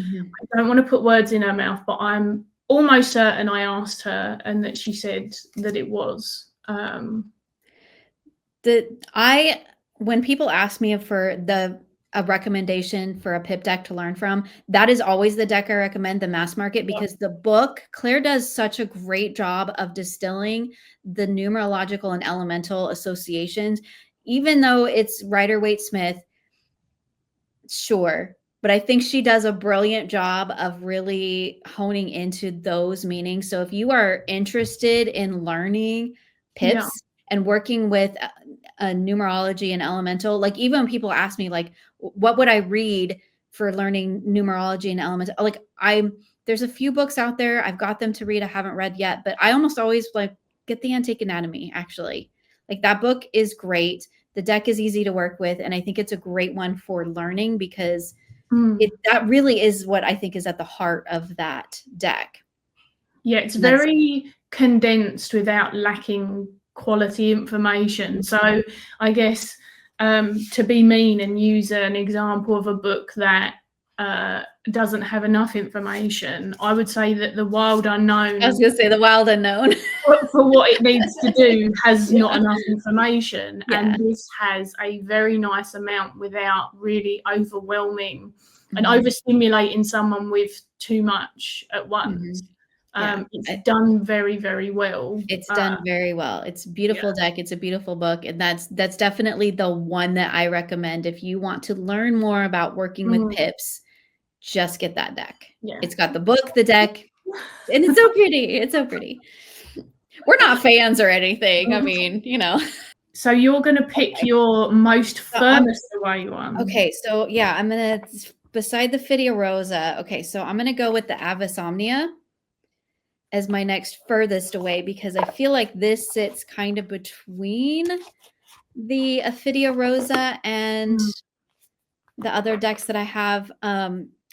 don't want to put words in her mouth, but I'm almost certain I asked her and that she said that it was. When people ask me for a recommendation for a pip deck to learn from, that is always the deck I recommend, the mass market, because the book, Claire does such a great job of distilling the numerological and elemental associations, even though it's Rider-Waite-Smith, sure. But I think she does a brilliant job of really honing into those meanings. So if you are interested in learning pips and working with a numerology and elemental, like even when people ask me, like, what would I read for learning numerology and elemental? Like there's a few books out there. I've got them to read. I haven't read yet, but I almost always get the Antique Anatomy, actually. Like that book is great. The deck is easy to work with. And I think it's a great one for learning because that really is what I think is at the heart of that deck. Yeah, it's very condensed without lacking quality information. So I guess to be mean and use an example of a book that doesn't have enough information, I would say that The Wild Unknown, I was going to say The Wild Unknown, for what it needs to do, has not enough information. And this has a very nice amount without really overwhelming and overstimulating someone with too much at once. It's done very, very well. It's done very well. It's a beautiful deck. It's a beautiful book. And that's definitely the one that I recommend. If you want to learn more about working with pips, just get that deck. It's got the book, the deck, and it's so pretty. It's so pretty. We're not fans or anything. I mean, So you're going to pick your most furthest away one. Okay. So I'm going to, beside the Fidia Rosa. Okay. So I'm going to go with the Avis Omnia as my next furthest away, because I feel like this sits kind of between the Fidia Rosa and the other decks that I have.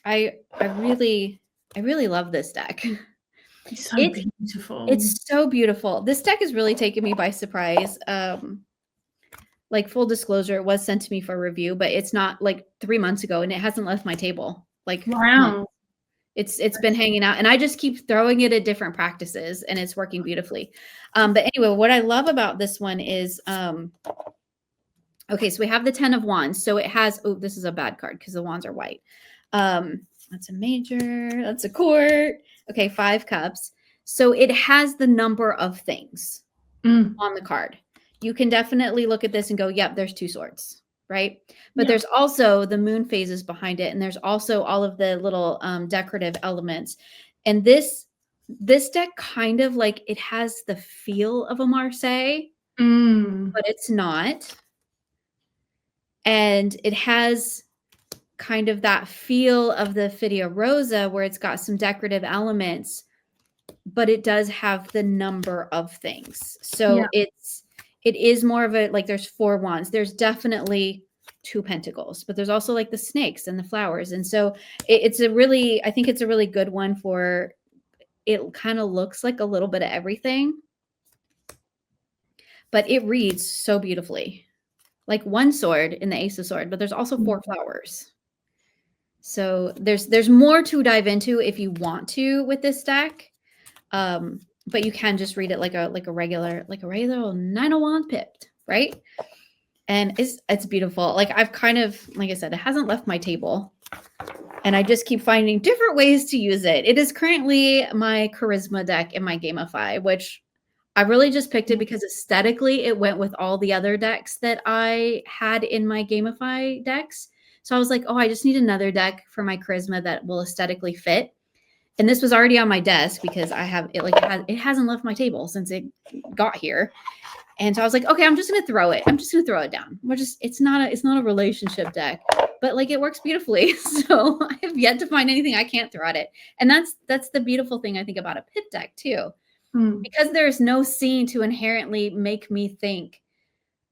I really love this deck. It's so beautiful. It's so beautiful. This deck has really taken me by surprise. Like, full disclosure, it was sent to me for review, but it's not like 3 months ago and it hasn't left my table. Like, wow. It's been hanging out, and I just keep throwing it at different practices, and it's working beautifully. But anyway, what I love about this one is, okay, so we have the 10 of Wands. So it has, this is a bad card because the wands are white. That's a major, that's a court. Okay, 5 cups. So it has the number of things on the card. You can definitely look at this and go, yep, there's 2 swords. Right? But there's also the moon phases behind it. And there's also all of the little decorative elements. And this deck kind of like, it has the feel of a Marseille, but it's not. And it has kind of that feel of the Fidia Rosa where it's got some decorative elements, but it does have the number of things. So it is more of a, like, there's 4 wands. There's definitely 2 pentacles, but there's also like the snakes and the flowers. And so I think it's a really good one for, it kind of looks like a little bit of everything, but it reads so beautifully. Like 1 sword in the Ace of Swords, but there's also 4 flowers. So there's more to dive into if you want to with this deck. But you can just read it like a regular 9 of Wands pipped, right? And it's beautiful. Like, I've kind of, like I said, it hasn't left my table, and I just keep finding different ways to use it. It is currently my charisma deck in my Gamify, which I really just picked it because aesthetically it went with all the other decks that I had in my Gamify decks. So I was like, oh, I just need another deck for my Charisma that will aesthetically fit. And this was already on my desk because I have it, like it hasn't left my table since it got here. And so I was like, okay, I'm just gonna throw it. I'm just gonna throw it down. It's not a relationship deck, but like it works beautifully. So I have yet to find anything I can't throw at it. And that's the beautiful thing I think about a pip deck too. Because there's no scene to inherently make me think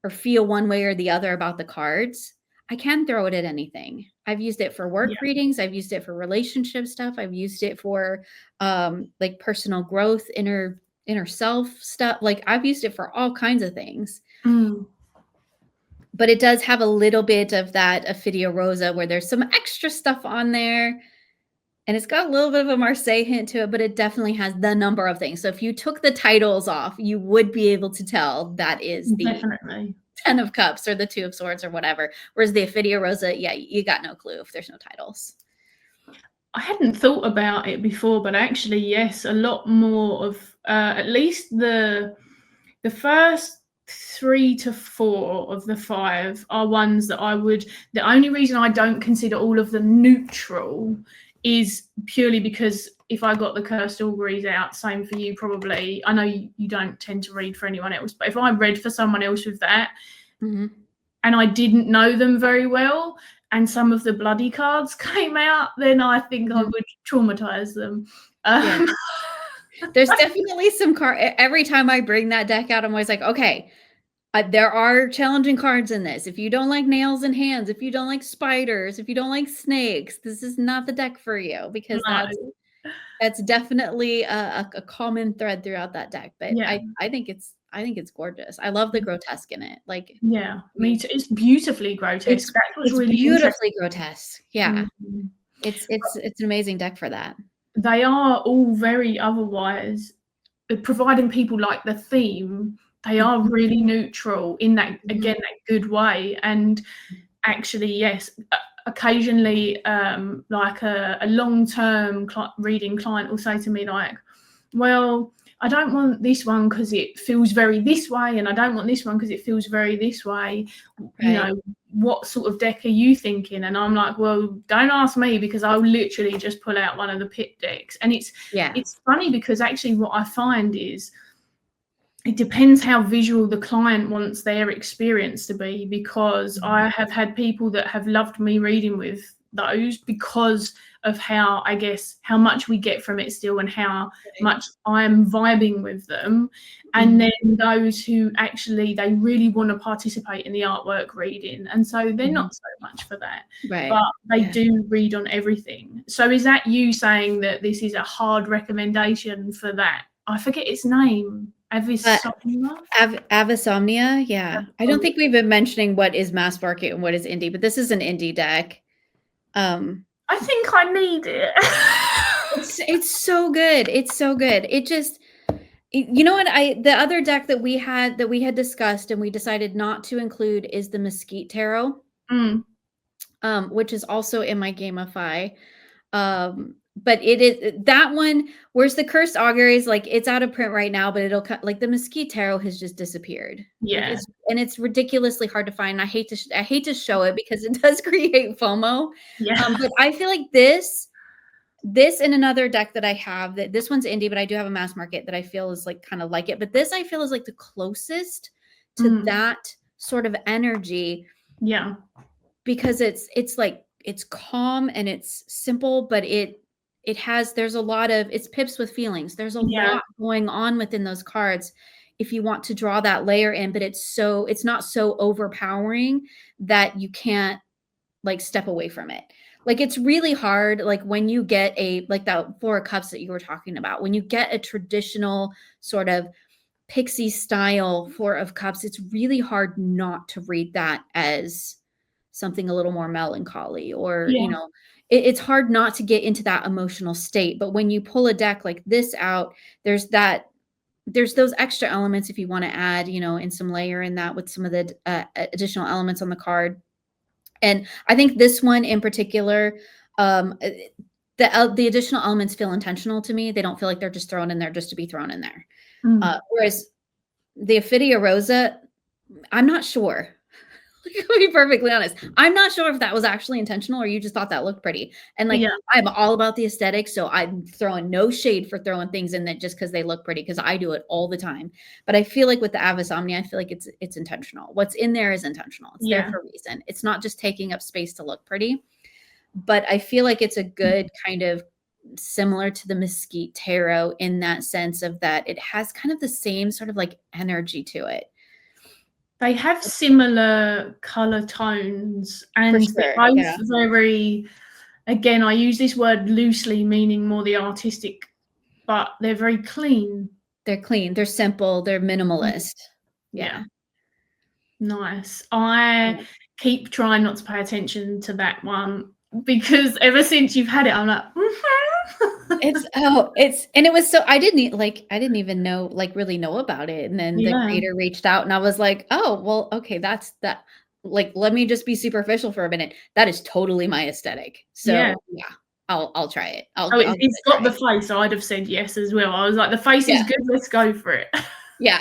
or feel one way or the other about the cards, I can throw it at anything. I've used it for work readings. I've used it for relationship stuff. I've used it for like personal growth, inner self stuff. Like I've used it for all kinds of things. But it does have a little bit of that Ophidia Rosa where there's some extra stuff on there. And it's got a little bit of a Marseille hint to it, but it definitely has the number of things. So if you took the titles off, you would be able to tell that is the 10 of Cups or the 2 of Swords or whatever. Whereas the Ophidia Rosa, yeah, you got no clue if there's no titles. I hadn't thought about it before, but actually, yes, a lot more of at least the first 3 to 4 of the 5 are ones that I would. The only reason I don't consider all of them neutral is purely because if I got the Cursed Auguries out, same for you probably. I know you don't tend to read for anyone else, but if I read for someone else with that and I didn't know them very well and some of the bloody cards came out, then I think I would traumatize them. There's definitely some card. Every time I bring that deck out, I'm always like, okay, there are challenging cards in this. If you don't like nails and hands, if you don't like spiders, if you don't like snakes, this is not the deck for you, because that's definitely a common thread throughout that deck. But I think it's gorgeous. I love the grotesque in it. Like me too. It's beautifully grotesque. It's really beautifully grotesque. Yeah. It's an amazing deck for that. They are all very otherwise, providing people like the theme. They are really neutral in that, again, that good way. And actually, yes, occasionally, like a long-term reading client will say to me, like, well, I don't want this one because it feels very this way, and I don't want this one because it feels very this way. You know, what sort of deck are you thinking? And I'm like, well, don't ask me, because I'll literally just pull out one of the pit decks. And it's funny because actually what I find is, it depends how visual the client wants their experience to be, because I have had people that have loved me reading with those because of how, I guess, how much we get from it still and how much I'm vibing with them. And then those who actually, they really want to participate in the artwork reading. And so they're not so much for that, but they do read on everything. So is that you saying that this is a hard recommendation for that? I forget its name. Avisomnia, yeah. I don't think we've been mentioning what is mass market and what is indie, but this is an indie deck. I think I need it. It's so good. It's so good. It just, you know what, the other deck that we had discussed and we decided not to include is the Mesquite Tarot, which is also in my Gamify. But it is that one. Where's the Auguries? Like, it's out of print right now, but it'll like the Mesquite Tarot has just disappeared. Yeah, and it's ridiculously hard to find. I hate to show it because it does create FOMO. Yeah, but I feel like this and another deck that I have, that this one's indie, but I do have a mass market that I feel is like kind of like it. But this I feel is like the closest to that sort of energy. Yeah, because it's like, it's calm and it's simple, but there's a lot of, it's pips with feelings. There's a lot going on within those cards if you want to draw that layer in, but it's not so overpowering that you can't like step away from it. Like, it's really hard, like when you get like that 4 of Cups that you were talking about, when you get a traditional sort of pixie style 4 of Cups, it's really hard not to read that as something a little more melancholy, or you know, it's hard not to get into that emotional state. But when you pull a deck like this out, there's those extra elements if you want to add, you know, in some layer in that with some of the additional elements on the card. And I think this one in particular, the additional elements feel intentional to me. They don't feel like they're just thrown in there just to be thrown in there. Whereas The Ophidia Rosa, I'm not sure. To be perfectly honest, I'm not sure if that was actually intentional or you just thought that looked pretty. And like, Yeah. I'm all about the aesthetic, so I'm throwing no shade for throwing things in that just because they look pretty, because I do it all the time. But I feel like with the Avis Omnia, I feel like it's intentional. What's in there is intentional. It's there for a reason. It's not just taking up space to look pretty. But I feel like it's a good kind of similar to the Mesquite Tarot in that sense of that it has kind of the same sort of like energy to it. They have similar color tones, and they're sure, both yeah. very, again, I use this word loosely, meaning more the artistic, but they're very clean. They're clean, they're simple, they're minimalist. Yeah. Nice. I keep trying not to pay attention to that one because ever since you've had it, I'm like, And it was so I didn't even know, like, really know about it, and then the yeah, creator reached out, and I was like, "Oh, well, okay, that's that." Like, let me just be superficial for a minute. That is totally my aesthetic. yeah. So, yeah, I'll try it. Oh, I'll give it's it a got try. the face. I'd have said yes as well. I was like, the face is Yeah. good. Let's go for it. Yeah.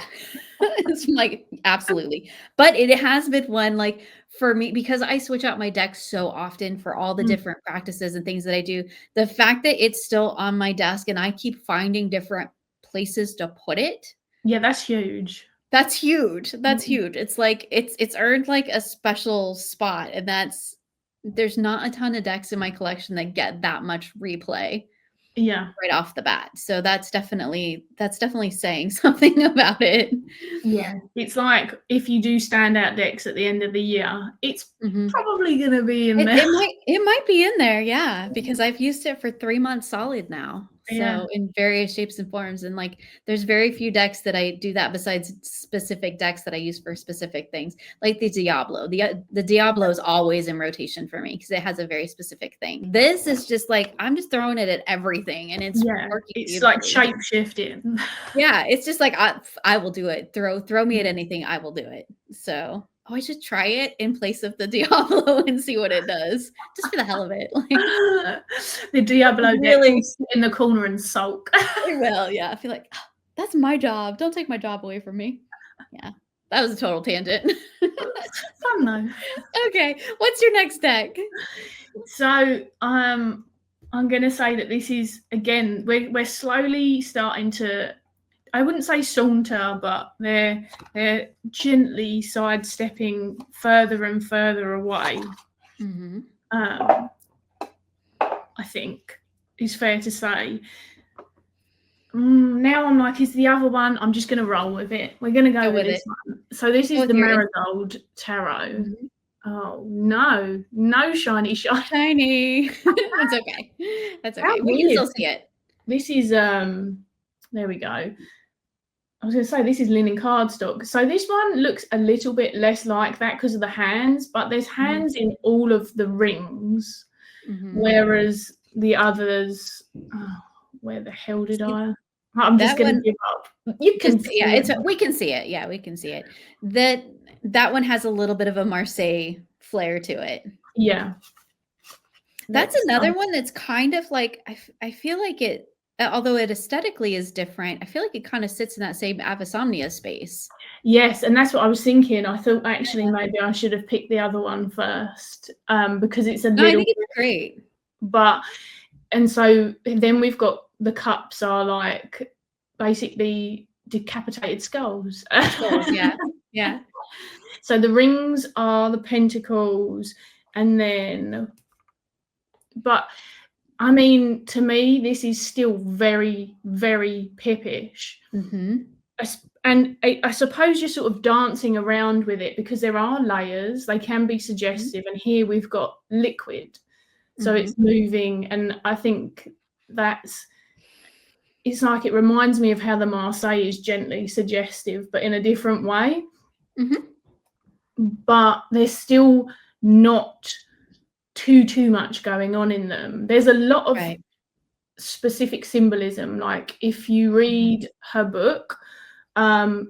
It's like, absolutely. But it has been one, like, for me, because I switch out my deck so often for all the Mm. different practices and things that I do, the fact that it's still on my desk and I keep finding different places to put it, Yeah, that's huge. that's huge. That's Mm. huge. It's like it's earned like a special spot, and there's not a ton of decks in my collection that get that much replay Yeah. right off the bat. So that's definitely saying something about it. Yeah. It's like if you do standout decks at the end of the year, it's Mhm. probably going to be in It there. it might be in there, yeah, because I've used it for 3 months solid now. Yeah. So, in various shapes and forms, and, like, there's very few decks that I do that besides specific decks that I use for specific things, like the Diablo. The Diablo is always in rotation for me because it has a very specific thing. This is just like, I'm just throwing it at everything, and it's Yeah. working It's like beautifully. shape shifting. Yeah, it's just like, I will do it. Throw me at anything, I will do it. So, I should try it in place of the Diablo and see what it does, just for the hell of it. Like, The Diablo deck will really, sit in the corner and sulk. it will, yeah. I feel like, "Ah, that's my job. Don't take my job away from me." Yeah, that was a total tangent. Fun though. Okay, what's your next deck? So I'm going to say that this is, again, we're slowly starting to, I wouldn't say saunter, but they're gently sidestepping further and further away. Mhm. I think is fair to say. Now I'm like, is the other one? I'm just going to roll with it. We're going to go with this one. So this is the Marigold Tarot. Mhm. Oh no, shiny. Shiny. It's okay. That's How okay. We can weird. still see it. This is there we go. I was going to say this is linen cardstock. So this one looks a little bit less like that because of the hands, but there's hands in all of the rings, whereas the others, where the hell did I? I'm just That going to one, give up. You can see yeah, it. we can see it. Yeah, we can see it. That one has a little bit of a Marseille flair to it. Yeah. That's another one that's kind of like, I feel like it, although it aesthetically is different, I feel like it kind of sits in that same Avis Omnia space. Yes, and that's what I was thinking. I thought actually maybe I should have picked the other one first, because it's a No, I little think it's great. but and so then we've got the cups are like basically decapitated skulls. Yeah. Yeah. So the rings are the pentacles, and then, but I mean, to me, this is still very, very pippish. And I suppose you're sort of dancing around with it because there are layers. They can be suggestive, and here we've got liquid, so it's moving, and I think it's like it reminds me of how the Marseille is gently suggestive, but in a different way. But there's still not too much going on in them. There's a lot of specific symbolism. Like if you read her book,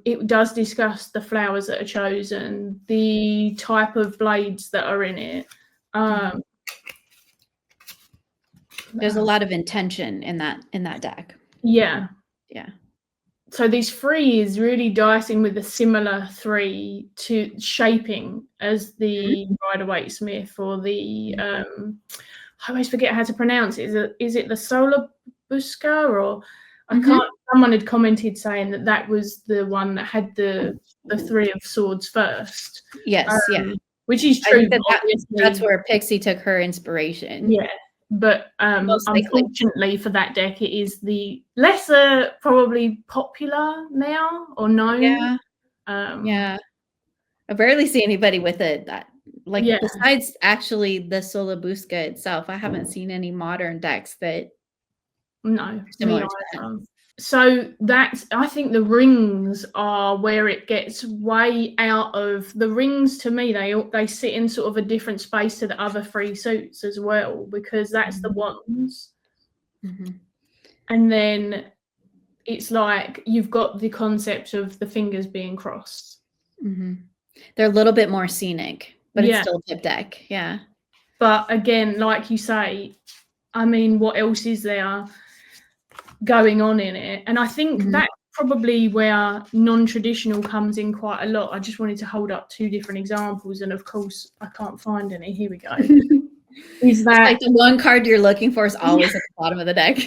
it does discuss the flowers that are chosen, the type of blades that are in it. There's a lot of intention in that deck. Yeah. Yeah. so this 3 is really dicing with a similar 3 to shaping as the Rider-Waite-Smith or the I always forget how to pronounce it. Is it the Solar Busca or I can't. Someone had commented saying that was the one that had the 3 of swords first. Yes, yeah. Which is I true. think that's where Pixie took her inspiration. Yeah. But unfortunately for that deck, it is the lesser probably popular now or known. Yeah. Yeah. I barely see anybody with it besides actually the Solabusca itself. I haven't seen any modern decks that similar to that. So I think the rings are where it gets way out of the rings. To me, they sit in sort of a different space to the other 3 suits as well, because that's the wands. And then it's like you've got the concept of the fingers being crossed. They're a little bit more scenic, but it's still a pip deck. Yeah. But again, like you say, I mean, what else is there going on in it? And I think that's probably where non-traditional comes in quite a lot. I just wanted to hold up 2 different examples, and of course I can't find any. Here we go. Is that like the one card you're looking for is always at the bottom of the deck?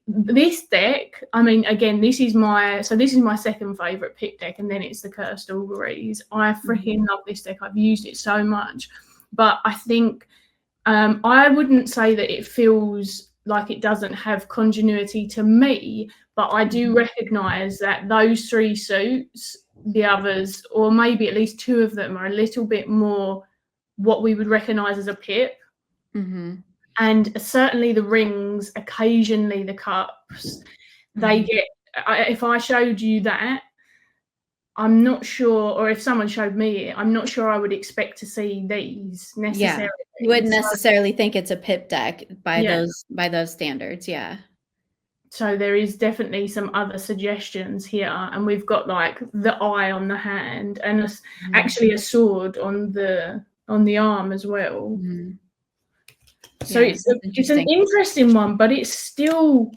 This deck, I mean, again, this is my second favorite pick deck, and then it's the Cursed Auguries. I freaking love this deck. I've used it so much, but I think I wouldn't say that it feels like it doesn't have continuity to me, but I do recognize that those 3 suits, the others, or maybe at least 2 of them, are a little bit more what we would recognize as a pip. And certainly the rings, occasionally the cups, they get, if I showed you that, I'm not sure, or if someone showed me it, I'm not sure I would expect to see these necessarily. Yeah, you wouldn't necessarily think it's a pip deck by those standards. Yeah. So there is definitely some other suggestions here, and we've got like the eye on the hand, and actually a sword on the arm as well. So it's an interesting one, but it's still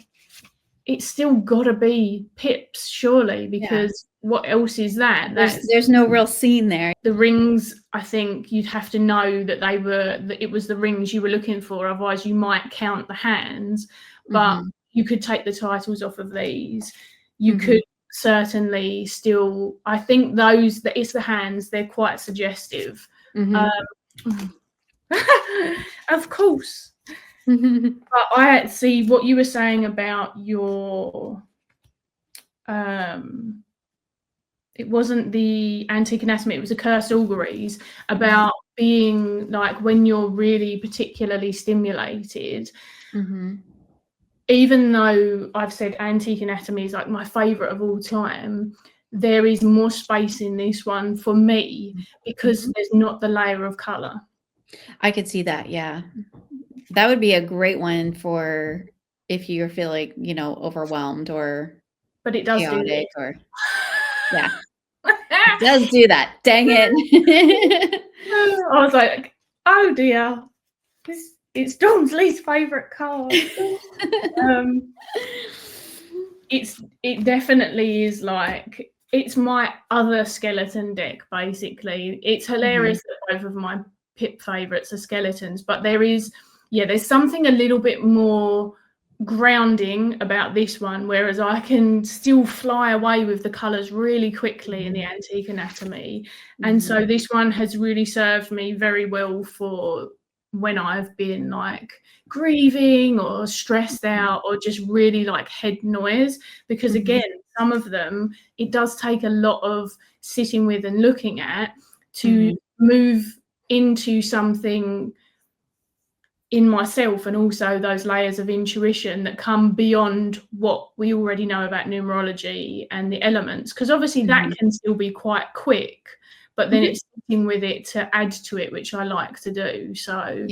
got to be pips, surely, because what else is that? There's no real scene there. The rings, I think you'd have to know that it was the rings you were looking for, otherwise you might count the hands. But you could take the titles off of these. You could certainly still, I think it's the hands, they're quite suggestive. Of course. But I see what you were saying about your it wasn't the Antique Anatomy, it was the Cursed Auguries, about being like when you're really particularly stimulated. Even though I've said Antique Anatomy is like my favorite of all time, there is more space in this one for me because there's not the layer of color. I could see that. Yeah. That would be a great one for if you're feeling, overwhelmed or but it does chaotic or it does do that. Dang it. I was like, oh dear. It's Dawn's least favorite card. It definitely is like, it's my other skeleton deck, basically. It's hilarious that both of my pip favorites are skeletons, but there's something a little bit more grounding about this one, whereas I can still fly away with the colors really quickly in the Antique Anatomy. And so this one has really served me very well for when I've been like grieving or stressed out or just really like head noise, because again, some of them, it does take a lot of sitting with and looking at to move into something in myself, and also those layers of intuition that come beyond what we already know about numerology and the elements, because obviously that can still be quite quick, but then it's sitting with it to add to it, which I like to do. So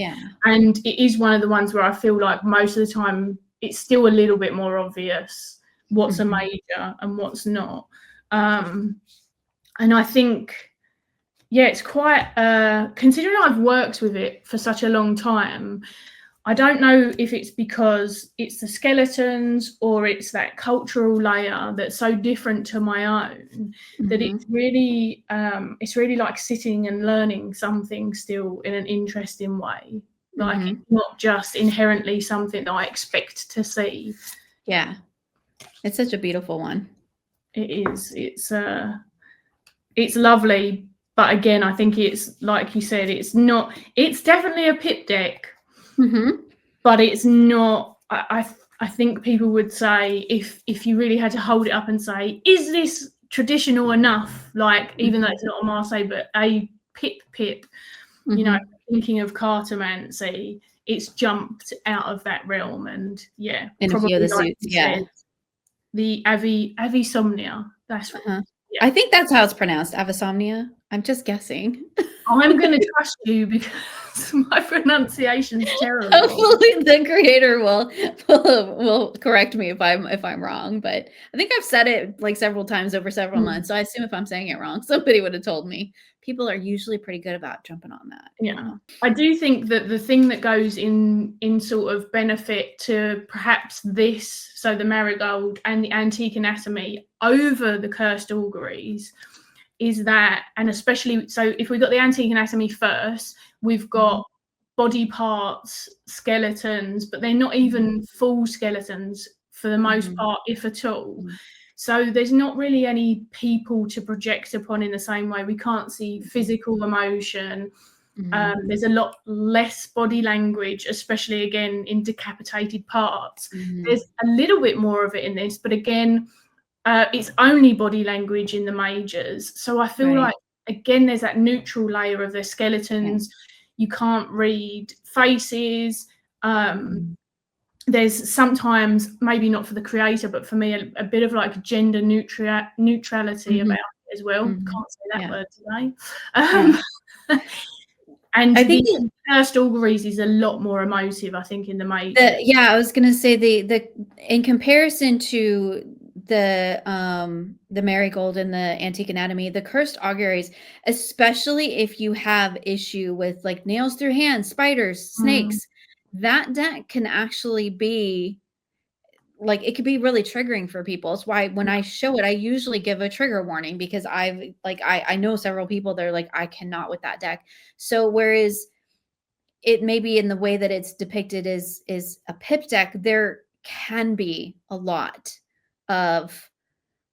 and it is one of the ones where I feel like most of the time it's still a little bit more obvious what's a major and what's not. And I think it's quite considering I've worked with it for such a long time, I don't know if it's because it's the skeletons or it's that cultural layer that's so different to my own that it's really like sitting and learning something still in an interesting way. Like it's not just inherently something that I expect to see. Yeah, it's such a beautiful one. It is. It's lovely, but again, I think it's like you said. It's not. It's definitely a pip deck. But it's not. I think people would say if you really had to hold it up and say, is this traditional enough? Like even though it's not a Marseille, but a pip, you know, thinking of cartomancy, it's jumped out of that realm, and yeah, in a few of the like suits, yeah. Said, the avisomnia. That's yeah. I think that's how it's pronounced, avisomnia. I'm just guessing. I'm going to trust you because my pronunciation's terrible. Hopefully the creator will correct me if I'm wrong, but I think I've said it like several times over several months, so I assume if I'm saying it wrong, somebody would have told me. People are usually pretty good about jumping on that. Yeah, I do think that the thing that goes in sort of benefit to perhaps this, so the marigold and the antique anatomy over the cursed auguries, is that, and especially, so if we got the antique anatomy first, we've got body parts, skeletons, but they're not even full skeletons for the most part, if at all. So there's not really any people to project upon in the same way. We can't see physical emotion. There's a lot less body language, especially again in decapitated parts. There's a little bit more of it in this, but again, it's only body language in the majors. So I feel like, again, there's that neutral layer of their skeletons. You can't read faces. There's sometimes, maybe not for the creator, but for me, a bit of like gender neutrality about it as well. Can't say that word today. And I think the first auguries is a lot more emotive, I think, in the major. I was going to say the in comparison to the marigold and the antique anatomy, the cursed auguries, especially if you have issue with like nails through hands, spiders, snakes, that deck can actually be like, it could be really triggering for people. It's why when I show it, I usually give a trigger warning, because I know several people, they're like, I cannot with that deck. So whereas it may be in the way that it's depicted is a pip deck, there can be a lot of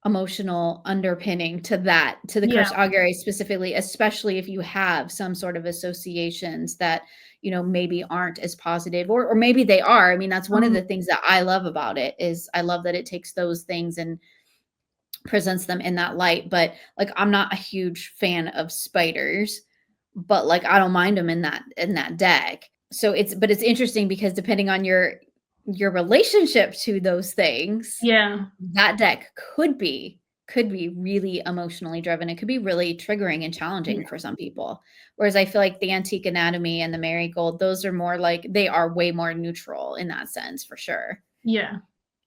emotional underpinning to that, to the cursed augury specifically, especially if you have some sort of associations that, you know, maybe aren't as positive, or maybe they are. I mean, that's one of the things that I love about it, is I love that it takes those things and presents them in that light. But like, I'm not a huge fan of spiders, but like, I don't mind them in that deck. So it's interesting, because depending on your relationship to those things, that deck could be really emotionally driven. It could be really triggering and challenging for some people. Whereas I feel like the antique anatomy and the marigold, those are more like, they are way more neutral in that sense, for sure.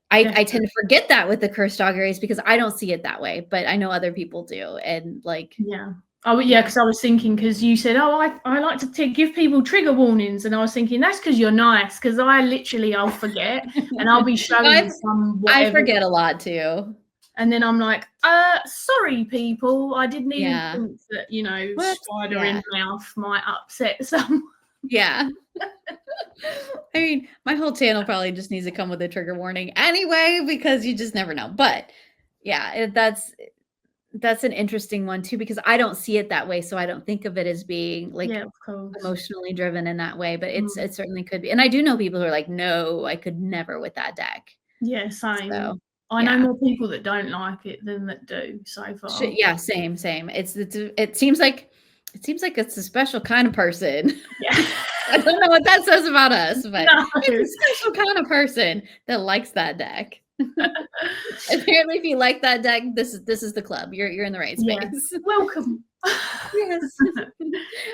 I tend to forget that with the cursed auguries, because I don't see it that way, but I know other people do. And like, because I was thinking, because you said, I like to give people trigger warnings, and I was thinking, that's because you're nice, because I'll forget and I'll be showing some whatever. I forget a lot too. And then I'm like, sorry, people. I didn't even think that, you know, spider in mouth might upset someone. I mean, my whole channel probably just needs to come with a trigger warning anyway, because you just never know. But yeah, that's an interesting one too, because I don't see it that way. So I don't think of it as being like emotionally driven in that way, but it certainly could be. And I do know people who are like, no, I could never with that deck. Yeah, same. So, I know more people that don't like it than that do so far. Yeah, same. It seems like it's a special kind of person. I don't know what that says about us, but it's a special kind of person that likes that deck. Apparently, if you like that deck, this is the club. You're in the right space. Welcome. Yes.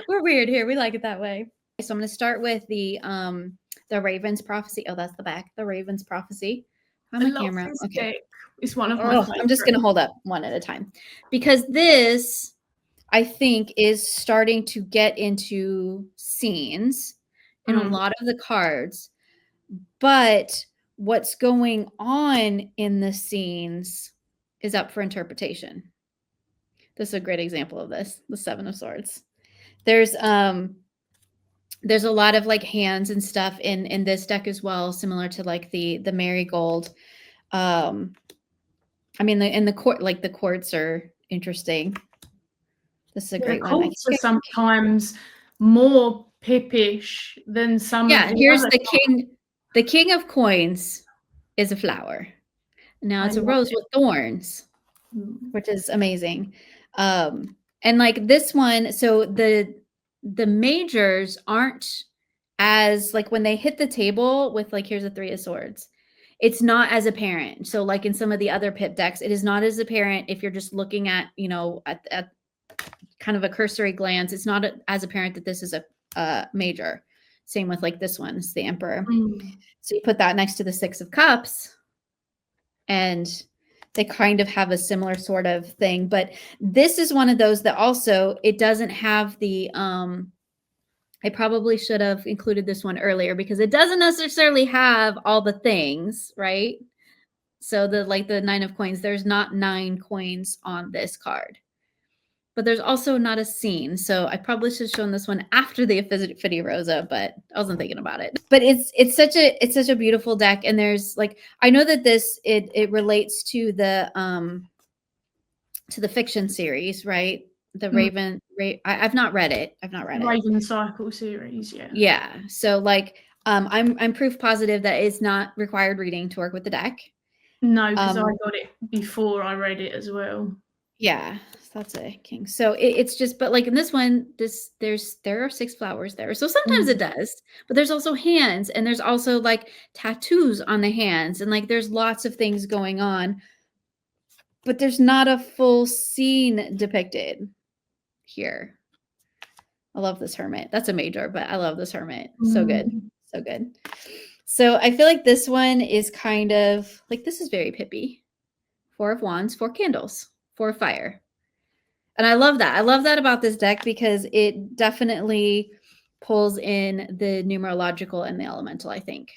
We're weird here. We like it that way. So I'm going to start with the Raven's Prophecy. Oh, that's the back. The Raven's Prophecy. On my camera. Okay. It's one of my favorites. I'm just going to hold up one at a time, because this, I think, is starting to get into scenes in a lot of the cards, but what's going on in the scenes is up for interpretation. This is a great example of this, the Seven of Swords. There's a lot of like hands and stuff in this deck as well, similar to like the marigold. I mean, the court, like the courts are interesting. This is a great one. Courts are sometimes more pippish than some. Yeah, of the here's other the king. The king of coins is a flower. Now it's a rose with thorns, which is amazing. And like this one, so the majors aren't as like when they hit the table with like here's a Three of Swords, it's not as apparent. So like in some of the other pip decks, it is not as apparent if you're just looking at, you know, at kind of a cursory glance. It's not as apparent that this is a major. Same with like this one, it's the Emperor. So you put that next to the Six of Cups and they kind of have a similar sort of thing. But this is one of those that also, it doesn't have the, I probably should have included this one earlier because it doesn't necessarily have all the things, right? So the Nine of Coins, there's not 9 coins on this card. But there's also not a scene. So I probably should have shown this one after the Affinity Rosa, but I wasn't thinking about it. But it's such a beautiful deck. And there's like, I know that this it relates to the fiction series, right? The Raven, I've not read it. Raven Cycle series, yeah. Yeah. So like I'm proof positive that it's not required reading to work with the deck. No, because I got it before I read it as well. Yeah, that's a king. So it's just, but like in this one, there are 6 flowers there. So sometimes it does, but there's also hands and there's also like tattoos on the hands and like there's lots of things going on, but there's not a full scene depicted here. I love this Hermit. That's a major, but I love this Hermit. So good. So good. So I feel like this one is kind of like, this is very pippy. 4 of Wands, 4 candles. 4 of fire. And I love that. I love that about this deck because it definitely pulls in the numerological and the elemental, I think.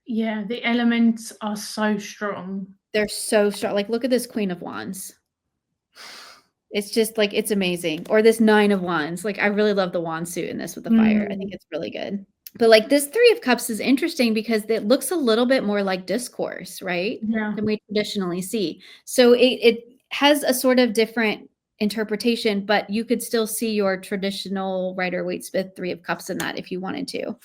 Yeah, the elements are so strong. They're so strong. Like, look at this Queen of Wands. It's just like, it's amazing. Or this 9 of Wands. Like, I really love the wand suit in this with the fire. I think it's really good. But like this 3 of Cups is interesting because it looks a little bit more like discourse, right? Yeah. Than we traditionally see. So it has a sort of different interpretation, but you could still see your traditional Rider-Waite-Smith 3 of Cups in that if you wanted to.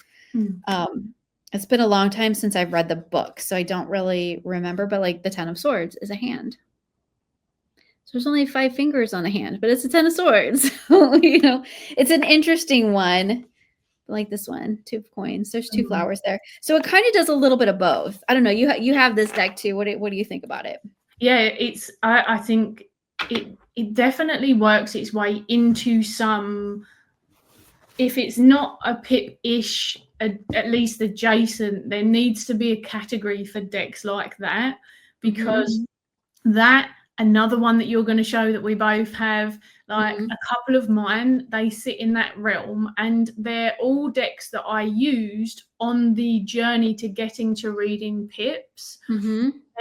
It's been a long time since I've read the book, so I don't really remember, but like the 10 of Swords is a hand. So there's only 5 fingers on a hand, but it's a 10 of Swords. So, you know, it's an interesting one. Like this one, 2 of Coins. There's 2 flowers there. So it kind of does a little bit of both. I don't know. You have this deck too. What do you think about it? Yeah, I think it definitely works its way into some, if it's not a pip-ish, at least adjacent, there needs to be a category for decks like that, because that, another one that you're going to show that we both have, like a couple of mine, they sit in that realm, and they're all decks that I used on the journey to getting to reading pips.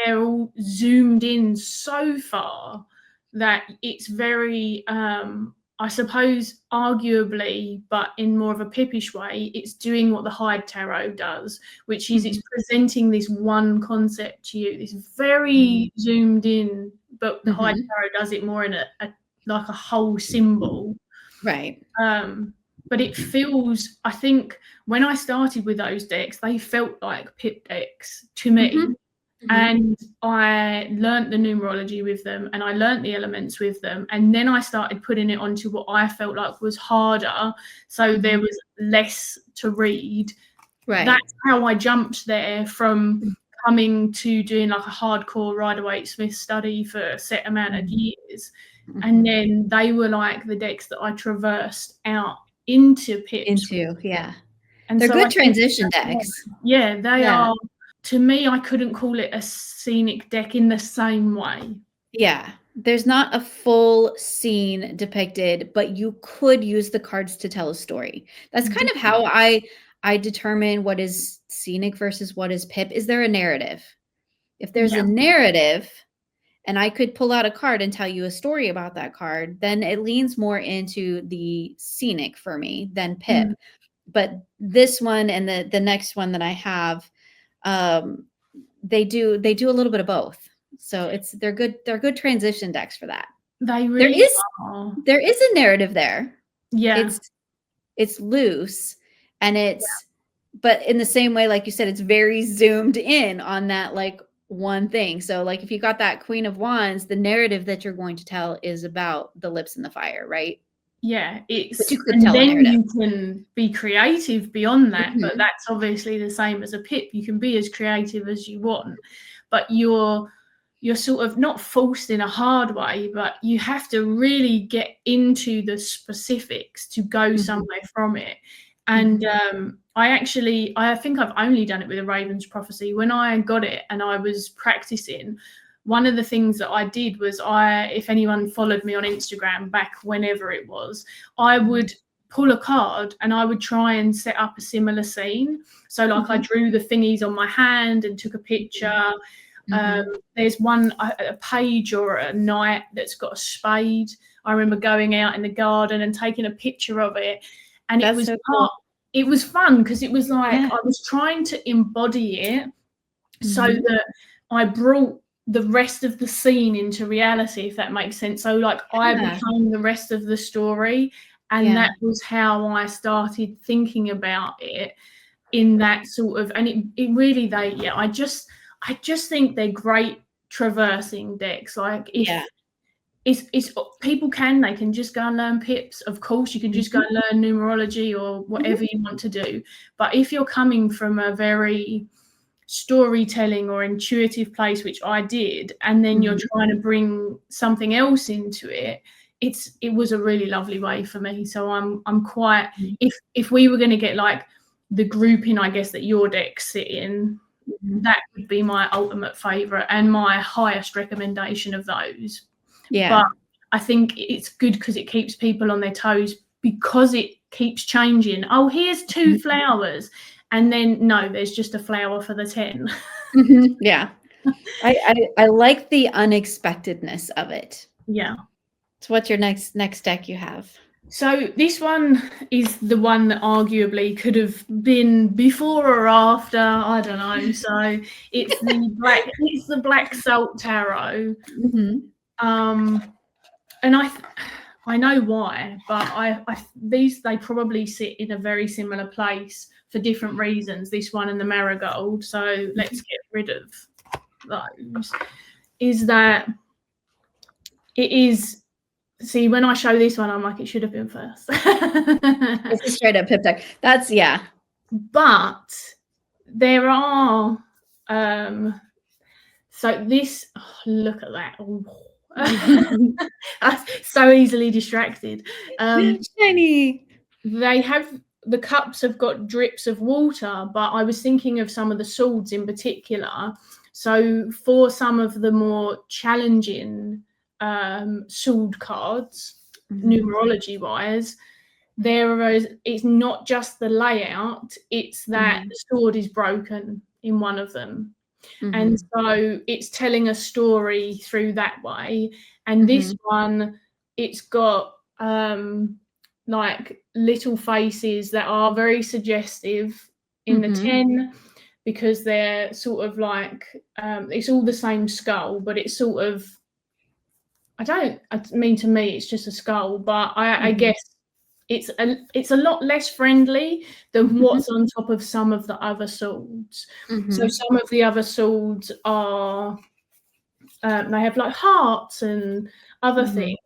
They're all zoomed in so far that it's very, I suppose, arguably, but in more of a pippish way, it's doing what the Hyde Tarot does, which is it's presenting this one concept to you. It's very zoomed in, but the Hyde Tarot does it more in like a whole symbol. Right. But it feels, I think when I started with those decks, they felt like pip decks to me. And I learnt the numerology with them, and I learnt the elements with them, and then I started putting it onto what I felt like was harder, so there was less to read. Right. That's how I jumped there from coming to doing like a hardcore Rider-Waite-Smith study for a set amount of years, and then they were like the decks that I traversed out into pips. And they're good transition decks. Yeah, they are. To me, I couldn't call it a scenic deck in the same way. Yeah, there's not a full scene depicted, but you could use the cards to tell a story. That's kind of how I I determine what is scenic versus what is pip. Is there a narrative? If there's Yeah. a narrative, and I could pull out a card and tell you a story about that card, then it leans more into the scenic for me than pip. But this one and the next one that I have, they do a little bit of both. So they're good transition decks for that. They really are. There is a narrative there. Yeah. It's loose, and but in the same way, like you said, it's very zoomed in on that like one thing. So like if you got that Queen of Wands, the narrative that you're going to tell is about the lips in the fire, right? Yeah, But you could and tell a then narrative. you can be creative beyond that, but that's obviously the same as a pip. You can be as creative as you want, but you're sort of not forced in a hard way, but you have to really get into the specifics to go somewhere from it. And I think I've only done it with a Raven's Prophecy. When I got it and I was practicing, one of the things that I did was if anyone followed me on Instagram back whenever it was, I would pull a card and I would try and set up a similar scene. So like I drew the thingies on my hand and took a picture. There's a page or a knight that's got a spade. I remember going out in the garden and taking a picture of it. And it was it was fun because it was like I was trying to embody it so that I brought the rest of the scene into reality, if that makes sense. So like I became the rest of the story, and that was how I started thinking about it in that sort of, and it really I just think they're great traversing decks. Like if it's people they can just go and learn pips. Of course, you can just go and learn numerology or whatever you want to do. But if you're coming from a very storytelling or intuitive place, which I did, and then you're trying to bring something else into it, it was a really lovely way for me. So I'm quite, if we were going to get like the grouping, I guess, that your decks sit in, that would be my ultimate favorite and my highest recommendation of those. But I think it's good because it keeps people on their toes, because it keeps changing. Oh, here's 2 flowers, and then no, there's just a flower for the 10. Yeah. I like the unexpectedness of it. Yeah. So what's your next deck you have? So this one is the one that arguably could have been before or after, I don't know. So it's the Black Salt Tarot. And I know why, but they probably sit in a very similar place for different reasons, this one and the Marigold. So let's get rid of those. Is that it is, see, when I show this one, I'm like, it should have been first. It's a straight up pip deck. That's But there are so this, look at that. So easily distracted. Shiny. The cups have got drips of water, but I was thinking of some of the swords in particular. So for some of the more challenging sword cards, numerology wise, it's not just the layout, it's that the sword is broken in one of them. And so it's telling a story through that way. And this one, it's got like little faces that are very suggestive in the 10, because they're sort of like it's all the same skull, but it's sort of, I mean, to me it's just a skull, but I guess it's a lot less friendly than what's on top of some of the other swords. So some of the other swords are they have like hearts and other things.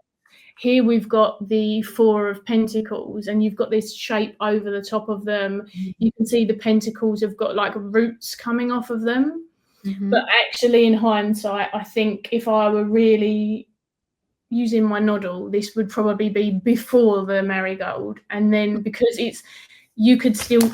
Here we've got the 4 of Pentacles, and you've got this shape over the top of them. You can see the pentacles have got like roots coming off of them. But actually, in hindsight, I think if I were really using my noddle, this would probably be before the Marigold. And then because you could still,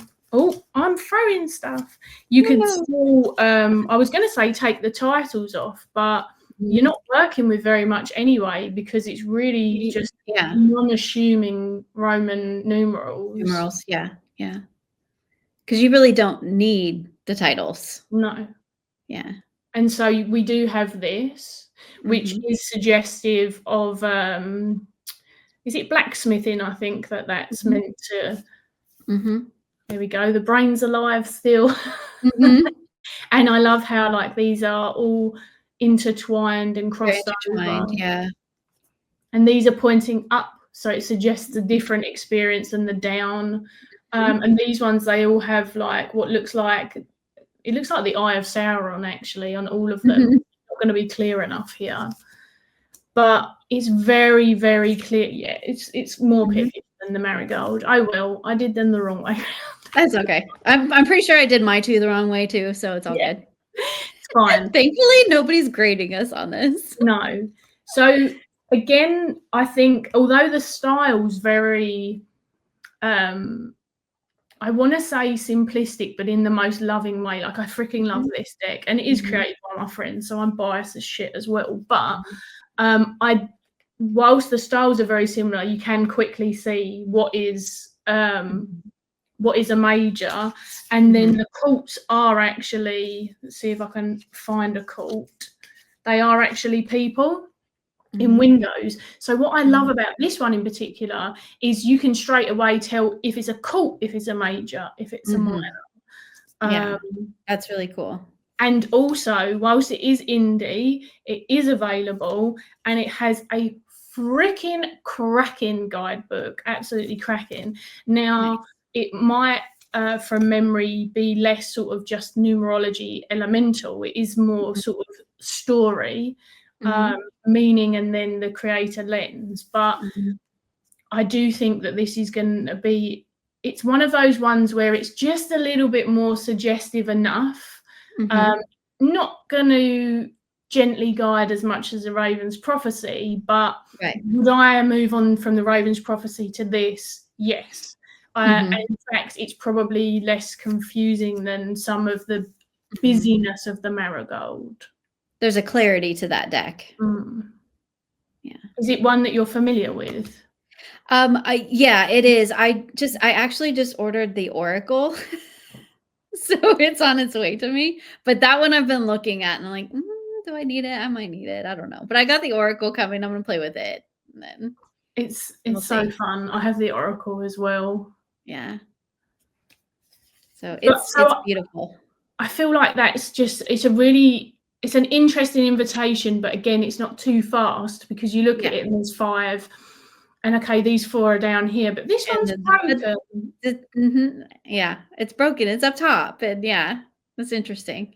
I'm throwing stuff. You could still, I was going to say take the titles off, but you're not working with very much anyway, because it's really just non-assuming Roman numerals. Yeah. Because you really don't need the titles. No. Yeah. And so we do have this, which is suggestive of, is it blacksmithing? I think that's meant to. There we go. The brain's alive still. And I love how like these are all intertwined and crossed over. Yeah. And these are pointing up, so it suggests a different experience than the down. And these ones, they all have like what looks like, it looks like the Eye of Sauron actually on all of them. Not going to be clear enough here, but it's very, very clear. Yeah, it's more pithy than the marigold. I did them the wrong way around. That's okay. I'm pretty sure I did my two the wrong way too, so it's all good. It's fine. Thankfully, nobody's grading us on this. No. So again, I think although the style's very, I want to say simplistic, but in the most loving way. Like I freaking love this deck, and it is created by my friends, so I'm biased as shit as well. But whilst the styles are very similar, you can quickly see what is a major, and then the cults are actually. Let's see if I can find a cult. They are actually people in windows. So what I love about this one in particular is you can straight away tell if it's a cult, if it's a major, if it's a minor. Yeah, that's really cool. And also, whilst it is indie, it is available, and it has a freaking cracking guidebook, absolutely cracking. Now, it might, from memory, be less sort of just numerology elemental. It is more sort of story, meaning, and then the creator lens. But I do think that this is going to be, it's one of those ones where it's just a little bit more suggestive enough. Not going to gently guide as much as the Raven's Prophecy, but would I move on from the Raven's Prophecy to this? Yes. And in fact, it's probably less confusing than some of the busyness of the Marigold. There's a clarity to that deck. Yeah. Is it one that you're familiar with? Yeah, it is. I actually just ordered the Oracle. So it's on its way to me. But that one I've been looking at and I'm like, do I need it? I might need it. I don't know. But I got the Oracle coming. I'm gonna play with it. And then it's so fun. I have the Oracle as well. Yeah. So it's beautiful. I feel like it's an interesting invitation, but again, it's not too fast because you look at it and there's 5, and okay, these 4 are down here, but this one's broken. Yeah, it's broken. It's up top, and yeah, that's interesting.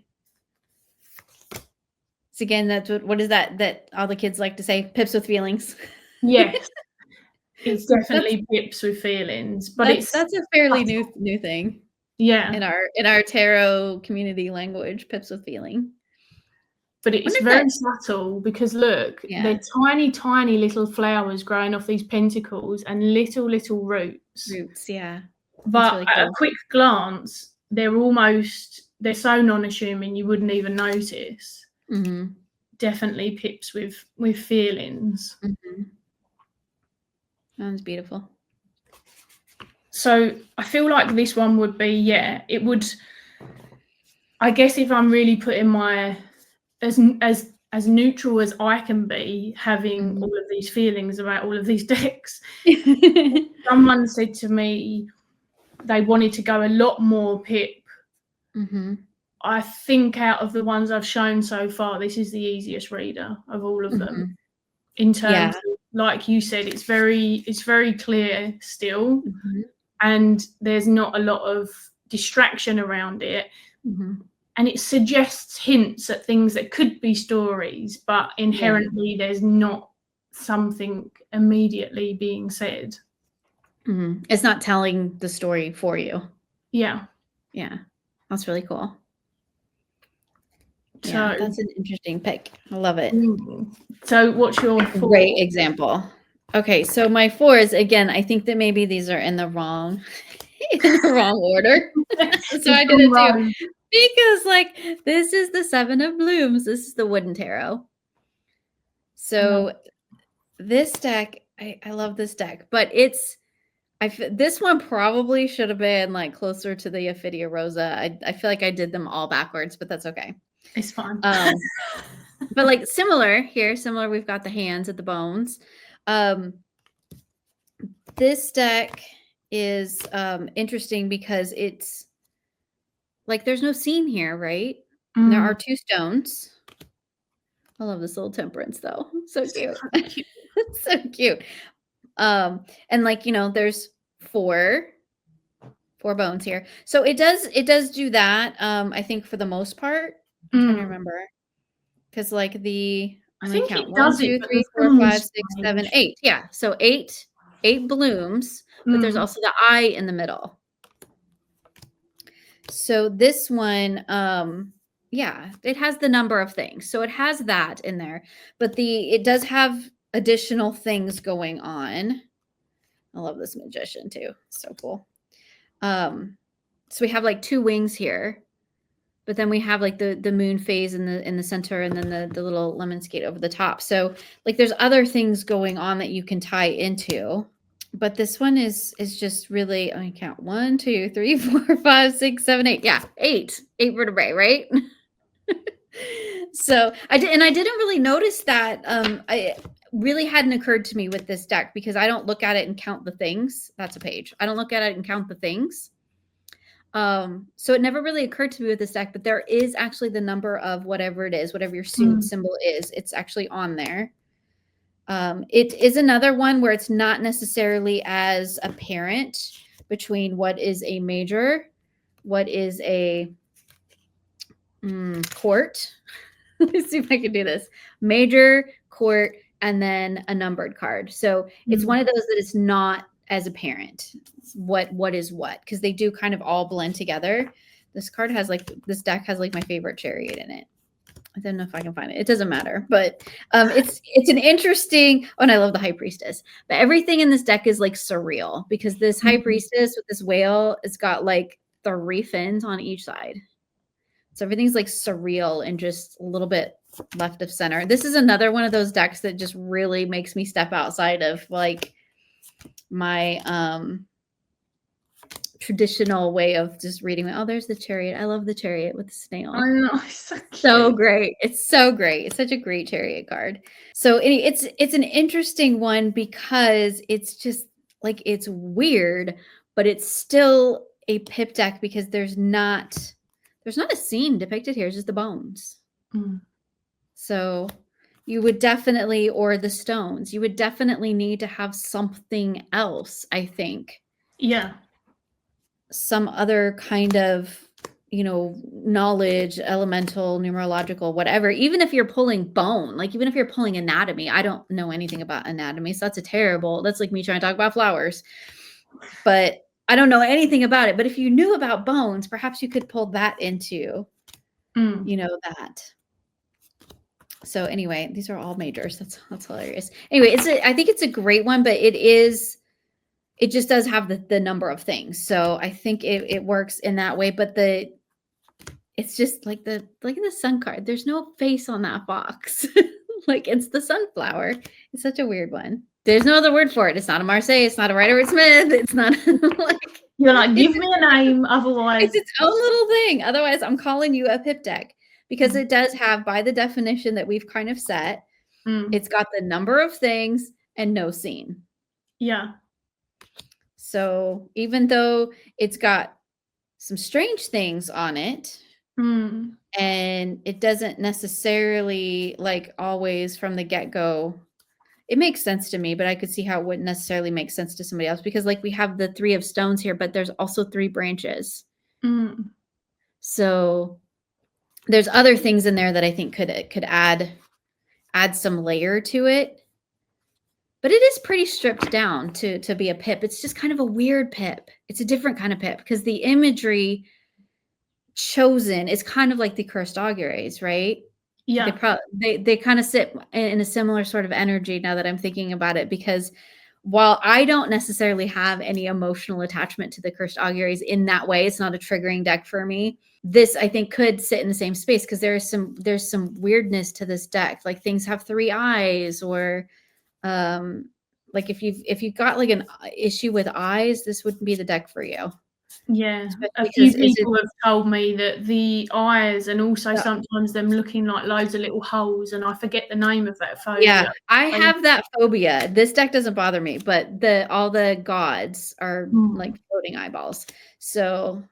So again, that's what is that all the kids like to say? Pips with feelings. Yes. It's definitely pips with feelings, but that's a fairly new thing. Yeah. In our tarot community language, pips with feeling. But it's very subtle because look, they're tiny, tiny little flowers growing off these pentacles and little roots. Yeah. But really cool. At a quick glance, they're so non-assuming you wouldn't even notice. Definitely pips with feelings. Sounds beautiful. So I feel like this one would be, it would, I guess if I'm really putting my, as neutral as I can be, having all of these feelings about all of these decks. Someone said to me they wanted to go a lot more pip. I think out of the ones I've shown so far, this is the easiest reader of all of them. In terms of, like you said, it's very clear still, and there's not a lot of distraction around it. And it suggests hints at things that could be stories, but inherently there's not something immediately being said. It's not telling the story for you. Yeah. That's really cool. So that's an interesting pick. I love it. So what's your 4? Great example? Okay, so my 4s, again, I think that maybe these are in the wrong order. So I did it too. Because like this is the 7 of Blooms. This is the Wooden Tarot. So this deck, I love this deck, but it's This one probably should have been like closer to the Ophidia Rosa. I feel like I did them all backwards, but that's okay. It's fine. But like similar here, similar. We've got the hands at the bones. This deck is interesting because it's like there's no scene here, right? And there are 2 stones. I love this little temperance though. So cute. So cute. And like, you know, there's 4 bones here. So it does do that. I think for the most part. I'm trying to remember. Because like I think count it 1, does 2, it, but 3, the 4, film 5, is 6, 7, strange. 8. Yeah. So 8 blooms, but there's also the eye in the middle. So this one, yeah, it has the number of things. So it has that in there, but it does have additional things going on. I love this magician too. So cool. So we have like 2 wings here, but then we have like the moon phase in the center, and then the little lemon skate over the top. So like there's other things going on that you can tie into. But this one is just really, I count 1, 2, 3, 4, 5, 6, 7, 8. Yeah, 8 vertebrae, right? So I didn't really notice that. I really hadn't occurred to me with this deck because I don't look at it and count the things. That's a page. I don't look at it and count the things. So it never really occurred to me with this deck, but there is actually the number of whatever it is, whatever your symbol is. It's actually on there. It is another one where it's not necessarily as apparent between what is a major, what is a court. Let's see if I can do this. Major, court, and then a numbered card. So it's one of those that is not as apparent what is what, because they do kind of all blend together. This deck has like my favorite chariot in it. I don't know if I can find it. It doesn't matter, but it's an interesting. Oh, and I love the high priestess. But everything in this deck is like surreal because this high priestess with this whale, it's got like 3 fins on each side. So everything's like surreal and just a little bit left of center. This is another one of those decks that just really makes me step outside of like my traditional way of just reading. Oh, there's the chariot. I love the chariot with the snail. I know, it's so cute. So great. It's so great. It's such a great chariot card. So it's an interesting one because it's just like, it's weird, but it's still a pip deck because there's not a scene depicted here. It's just the bones. So you would definitely, or the stones, you would definitely need to have something else, I think. Yeah. Some other kind of, you know, knowledge, elemental, numerological, whatever. Even if you're pulling bone, like even if you're pulling anatomy, I don't know anything about anatomy. So that's like me trying to talk about flowers. But I don't know anything about it. But if you knew about bones, perhaps you could pull that into, you know, that. So anyway, these are all majors. That's hilarious. Anyway, I think it's a great one, but it just does have the number of things. So I think it works in that way. But it's just like in the sun card, there's no face on that box. Like it's the sunflower. It's such a weird one. There's no other word for it. It's not a Marseille. It's not a Rider-Waite-Smith. It's not like, you're like, give me a name. Otherwise, it's its own little thing. Otherwise, I'm calling you a pip deck. Because it does have, by the definition that we've kind of set, it's got the number of things and no scene. Yeah. So even though it's got some strange things on it, and it doesn't necessarily like always from the get-go, it makes sense to me, but I could see how it wouldn't necessarily make sense to somebody else because like we have the 3 of stones here, but there's also 3 branches. So there's other things in there that I think could add some layer to it. But it is pretty stripped down to be a pip. It's just kind of a weird pip. It's a different kind of pip because the imagery chosen is kind of like the cursed auguries, right? Yeah. They kind of sit in a similar sort of energy now that I'm thinking about it, because while I don't necessarily have any emotional attachment to the cursed auguries in that way, it's not a triggering deck for me. This I think could sit in the same space because there's some weirdness to this deck. Like things have 3 eyes, or like if you've got like an issue with eyes, this wouldn't be the deck for you. Yeah, Especially a because few people have told me that the eyes and also sometimes them looking like loads of little holes, and I forget the name of that phobia. Yeah, I have that phobia. This deck doesn't bother me, but all the gods are like floating eyeballs. So,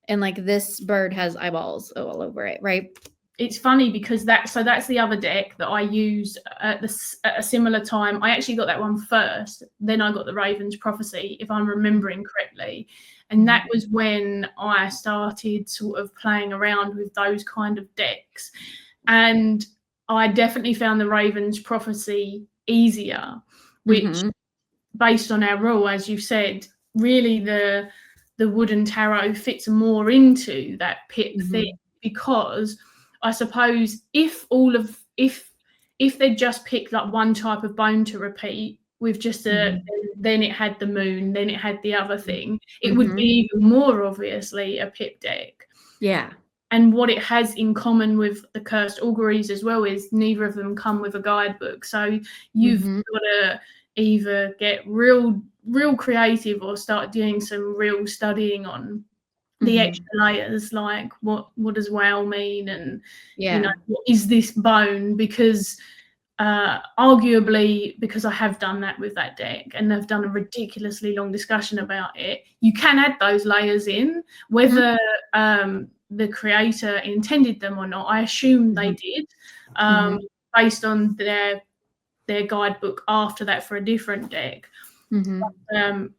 and like this bird has eyeballs all over it, right? It's funny because that's the other deck that I used at a similar time. I actually got that one first, then I got the Raven's Prophecy, if I'm remembering correctly. And that was when I started sort of playing around with those kind of decks. And I definitely found the Raven's Prophecy easier, which, based on our rule, as you said, really the wooden tarot fits more into that pip thing, because I suppose if they just picked like one type of bone to repeat with just then it had the moon, then it had the other thing, it would be even more obviously a pip deck. Yeah. And what it has in common with the Cursed Auguries as well is neither of them come with a guidebook. So you've got to either get real creative or start doing some real studying on the extra layers, like what does wow mean, and you know, what is this bone? Because arguably, because I have done that with that deck and they've done a ridiculously long discussion about it, you can add those layers in, whether the creator intended them or not. I assume they did, based on their guidebook after that for a different deck.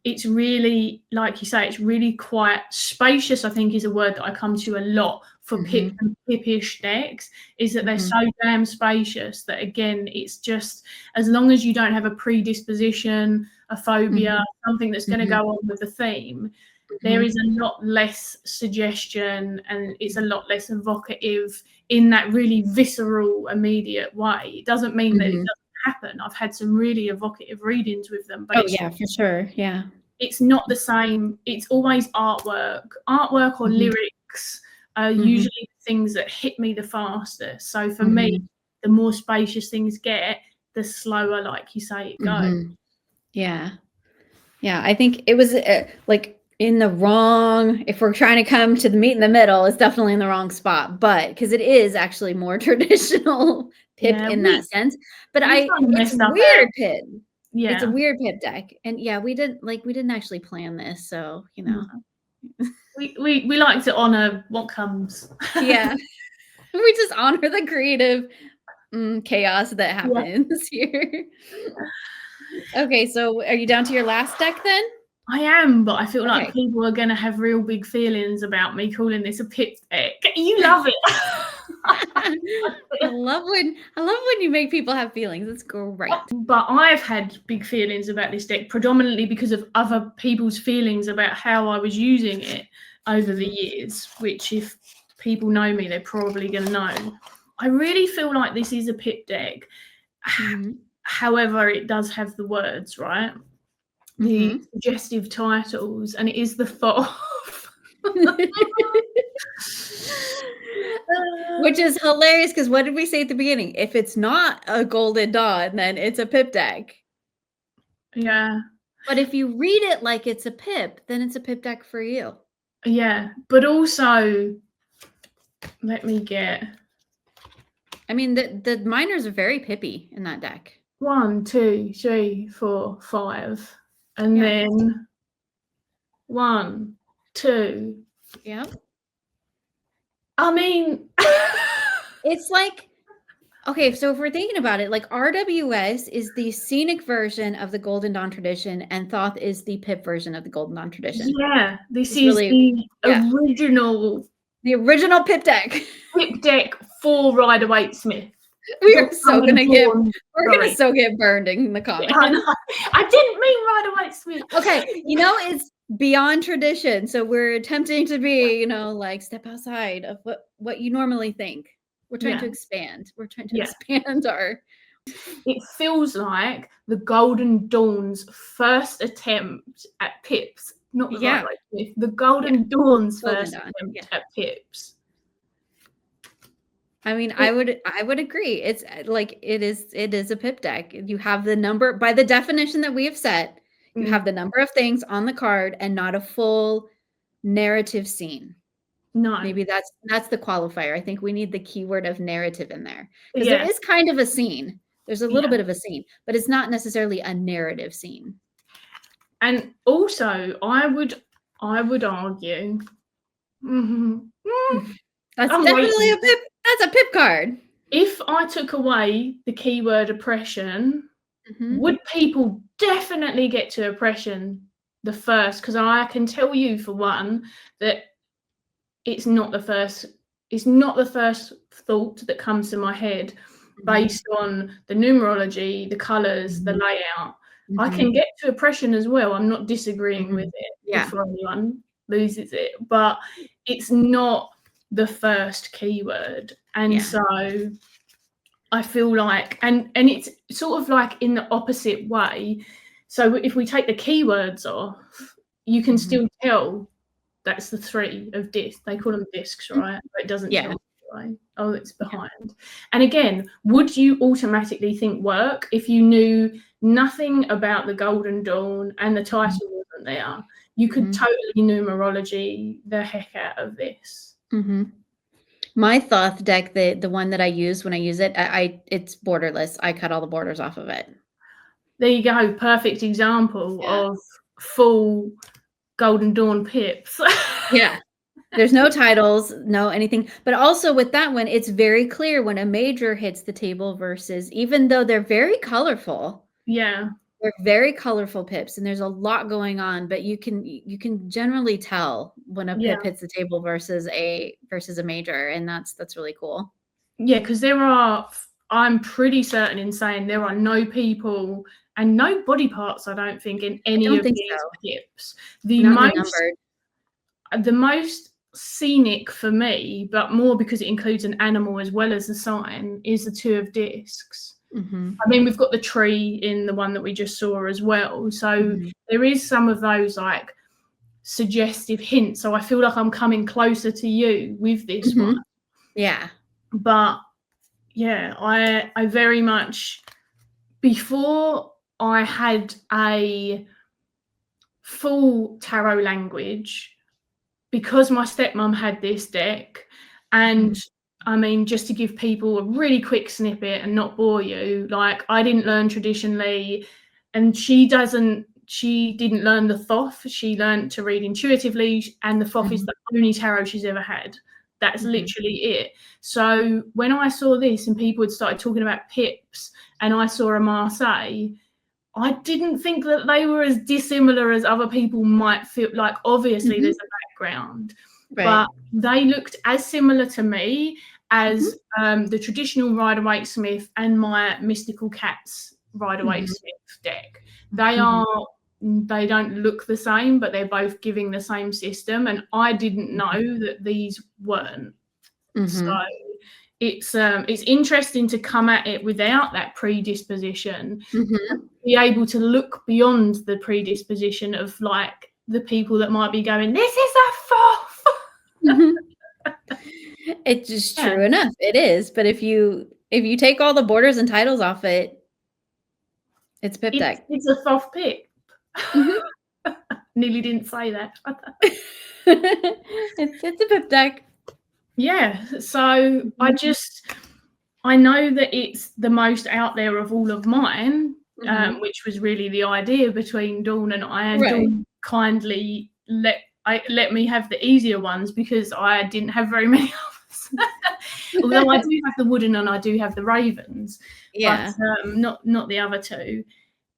It's really, like you say, it's really quite spacious, I think is a word that I come to a lot for pip and pippish decks, is that they're so damn spacious that, again, it's just, as long as you don't have a predisposition, a phobia, something that's going to go on with the theme, there is a lot less suggestion and it's a lot less evocative in that really visceral, immediate way. It doesn't mean that it doesn't happen. I've had some really evocative readings with them, but for sure. Yeah. It's not the same. It's always artwork or lyrics are usually things that hit me the fastest. So for me, the more spacious things get, the slower, like you say, it goes. Yeah. I think it was like in the wrong, if we're trying to come to the meet in the middle, it's definitely in the wrong spot, but because it is actually more traditional pip in that sense. But it's weird pip. Yeah. It's a weird pip deck. And we didn't actually plan this. So, you know. We like to honor what comes. Yeah. We just honor the creative chaos that happens here. Okay, so are you down to your last deck then? I am, but I feel like people are going to have real big feelings about me calling this a pip deck. You love it. I love when you make people have feelings. It's great. But I've had big feelings about this deck, predominantly because of other people's feelings about how I was using it over the years, which, if people know me, they're probably going to know. I really feel like this is a pip deck. However, it does have the words, right? The suggestive titles, and it is the fourth. Which is hilarious, because what did we say at the beginning? If it's not a Golden Dawn, then it's a pip deck. Yeah. But if you read it like it's a pip, then it's a pip deck for you. Yeah. But also, let me get... I mean, the minors are very pippy in that deck. 1, 2, 3, 4, 5. And then 1, 2. Yep. I mean, it's like, okay, so if we're thinking about it, like RWS is the scenic version of the Golden Dawn tradition, and Thoth is the pip version of the Golden Dawn tradition. Yeah, this is really, the original pip deck. Pip deck for Rider-Waite-Smith. We're gonna so get burned in the comments. Yeah, I didn't mean Rider-Waite-Smith. Okay, it's beyond tradition, so we're attempting to be, like step outside of what you normally think. We're trying to expand. We're trying to expand our. It feels like the Golden Dawn's first attempt at pips, not the Rider-Waite-Smith. The Golden Dawn's first attempt at pips. I mean, I would agree. It's like it is a pip deck. You have the number by the definition that we have set. You have the number of things on the card and not a full narrative scene. No. Maybe that's the qualifier. I think we need the keyword of narrative in there because Yeah. there is kind of a scene. There's a little Yeah. bit of a scene, but it's not necessarily a narrative scene. And also, I would argue That's I'm definitely waiting. a pip. That's a pip card. If I took away the keyword oppression, would people definitely get to oppression the first? Because I can tell you for one that it's not the first thought that comes to my head based on the numerology, the colors, the layout. I can get to oppression as well. I'm not disagreeing with it before anyone loses it, but it's not the first keyword. And so I feel like, and it's sort of like in the opposite way. So if we take the keywords off, you can still tell that's the 3 of discs. They call them discs, right? But it doesn't tell you, right? Oh, it's behind. And again, would you automatically think work if you knew nothing about the Golden Dawn and the title wasn't there? You could totally numerology the heck out of this. My Thoth deck, the one that I use when I use it, it's borderless. I cut all the borders off of it. There you go. Perfect example of full Golden Dawn pips. There's no titles, no anything. But also with that one, it's very clear when a major hits the table versus, even though they're very colorful. Yeah. They're very colorful pips and there's a lot going on, but you can generally tell when a pip hits the table versus a major, and that's really cool. Yeah, because I'm pretty certain in saying there are no people and no body parts, I don't think, in any of these pips. The most scenic for me, but more because it includes an animal as well as the sign, is the 2 of discs. I mean, we've got the tree in the one that we just saw as well. So there is some of those like suggestive hints. So I feel like I'm coming closer to you with this one. Yeah. But yeah, I very much, before I had a full tarot language, because my stepmom had this deck, and I mean, just to give people a really quick snippet and not bore you, like I didn't learn traditionally, and she didn't learn the Thoth. She learned to read intuitively, and the Thoth is the only tarot she's ever had. That's literally it. So when I saw this and people had started talking about pips and I saw a Marseille, I didn't think that they were as dissimilar as other people might feel. Like, obviously there's a background, but they looked as similar to me as the traditional Rider-Waite-Smith and my Mystical Cats Rider-Waite-Smith deck. They don't look the same, but they're both giving the same system. And I didn't know that these weren't. So it's interesting to come at it without that predisposition, be able to look beyond the predisposition of like the people that might be going, this is a Thoth. It's just true enough. It is. But if you take all the borders and titles off it, it's pip deck. It's a Thoth pip. Nearly didn't say that. It's a pip deck. Yeah. So I know that it's the most out there of all of mine, which was really the idea between Dawn and I. And Dawn kindly let me have the easier ones because I didn't have very many others. Although I do have the wooden and I do have the ravens, but not the other 2.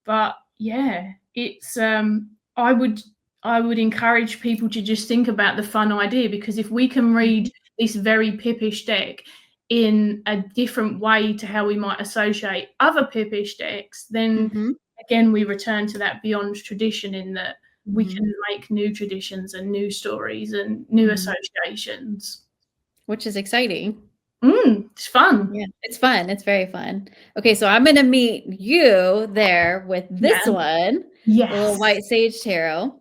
But yeah, it's I would encourage people to just think about the fun idea, because if we can read this very pippish deck in a different way to how we might associate other pippish decks, then again we return to that beyond tradition, in that we can make new traditions and new stories and new associations, which is exciting. It's fun. Yeah, it's fun. It's very fun. Okay, so I'm gonna meet you there with this one, the little White Sage Tarot.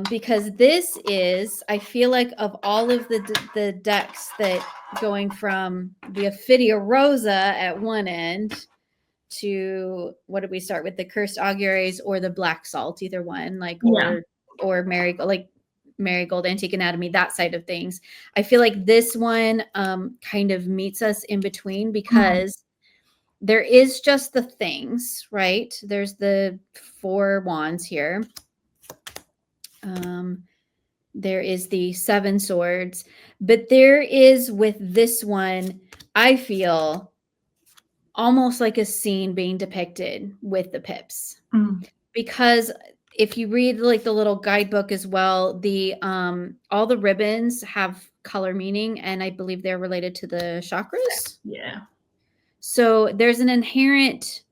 because this is, I feel like of all of the decks that going from the Ophidia Rosa at one end to what did we start with, the Cursed Auguries or the Black Salt, either one, like or Marigold Antique Anatomy, that side of things. I feel like this one kind of meets us in between because there is just the things, right? There's the 4 wands here. There is the 7 swords, but there is with this one, I feel almost like a scene being depicted with the pips. Because if you read like the little guidebook as well, the all the ribbons have color meaning, and I believe they're related to the chakras. Yeah. So there's an inherent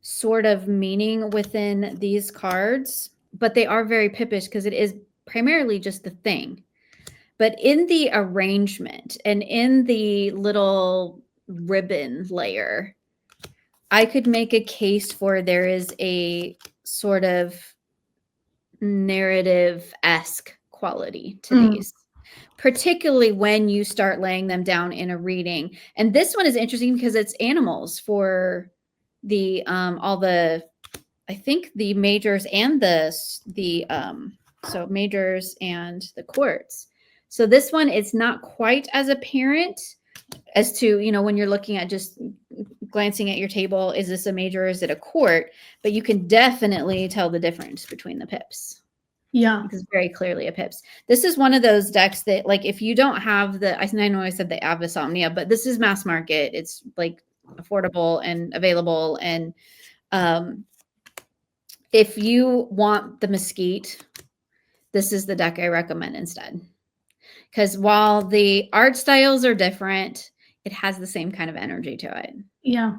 sort of meaning within these cards, but they are very pippish because it is primarily just the thing. But in the arrangement and in the little ribbon layer, I could make a case for there is a sort of narrative-esque quality to these, particularly when you start laying them down in a reading. And this one is interesting because it's animals for the all the, I think the majors and the so majors and the courts. So this one is not quite as apparent as to, you know, when you're looking at just glancing at your table, is this a major or is it a court? But you can definitely tell the difference between the pips. Yeah. It's very clearly a pips. This is one of those decks that, like, if you don't have the, I know I said the Avasomnia, but this is mass market. It's like affordable and available. And if you want the mesquite, this is the deck I recommend instead. Because while the art styles are different, it has the same kind of energy to it. Yeah.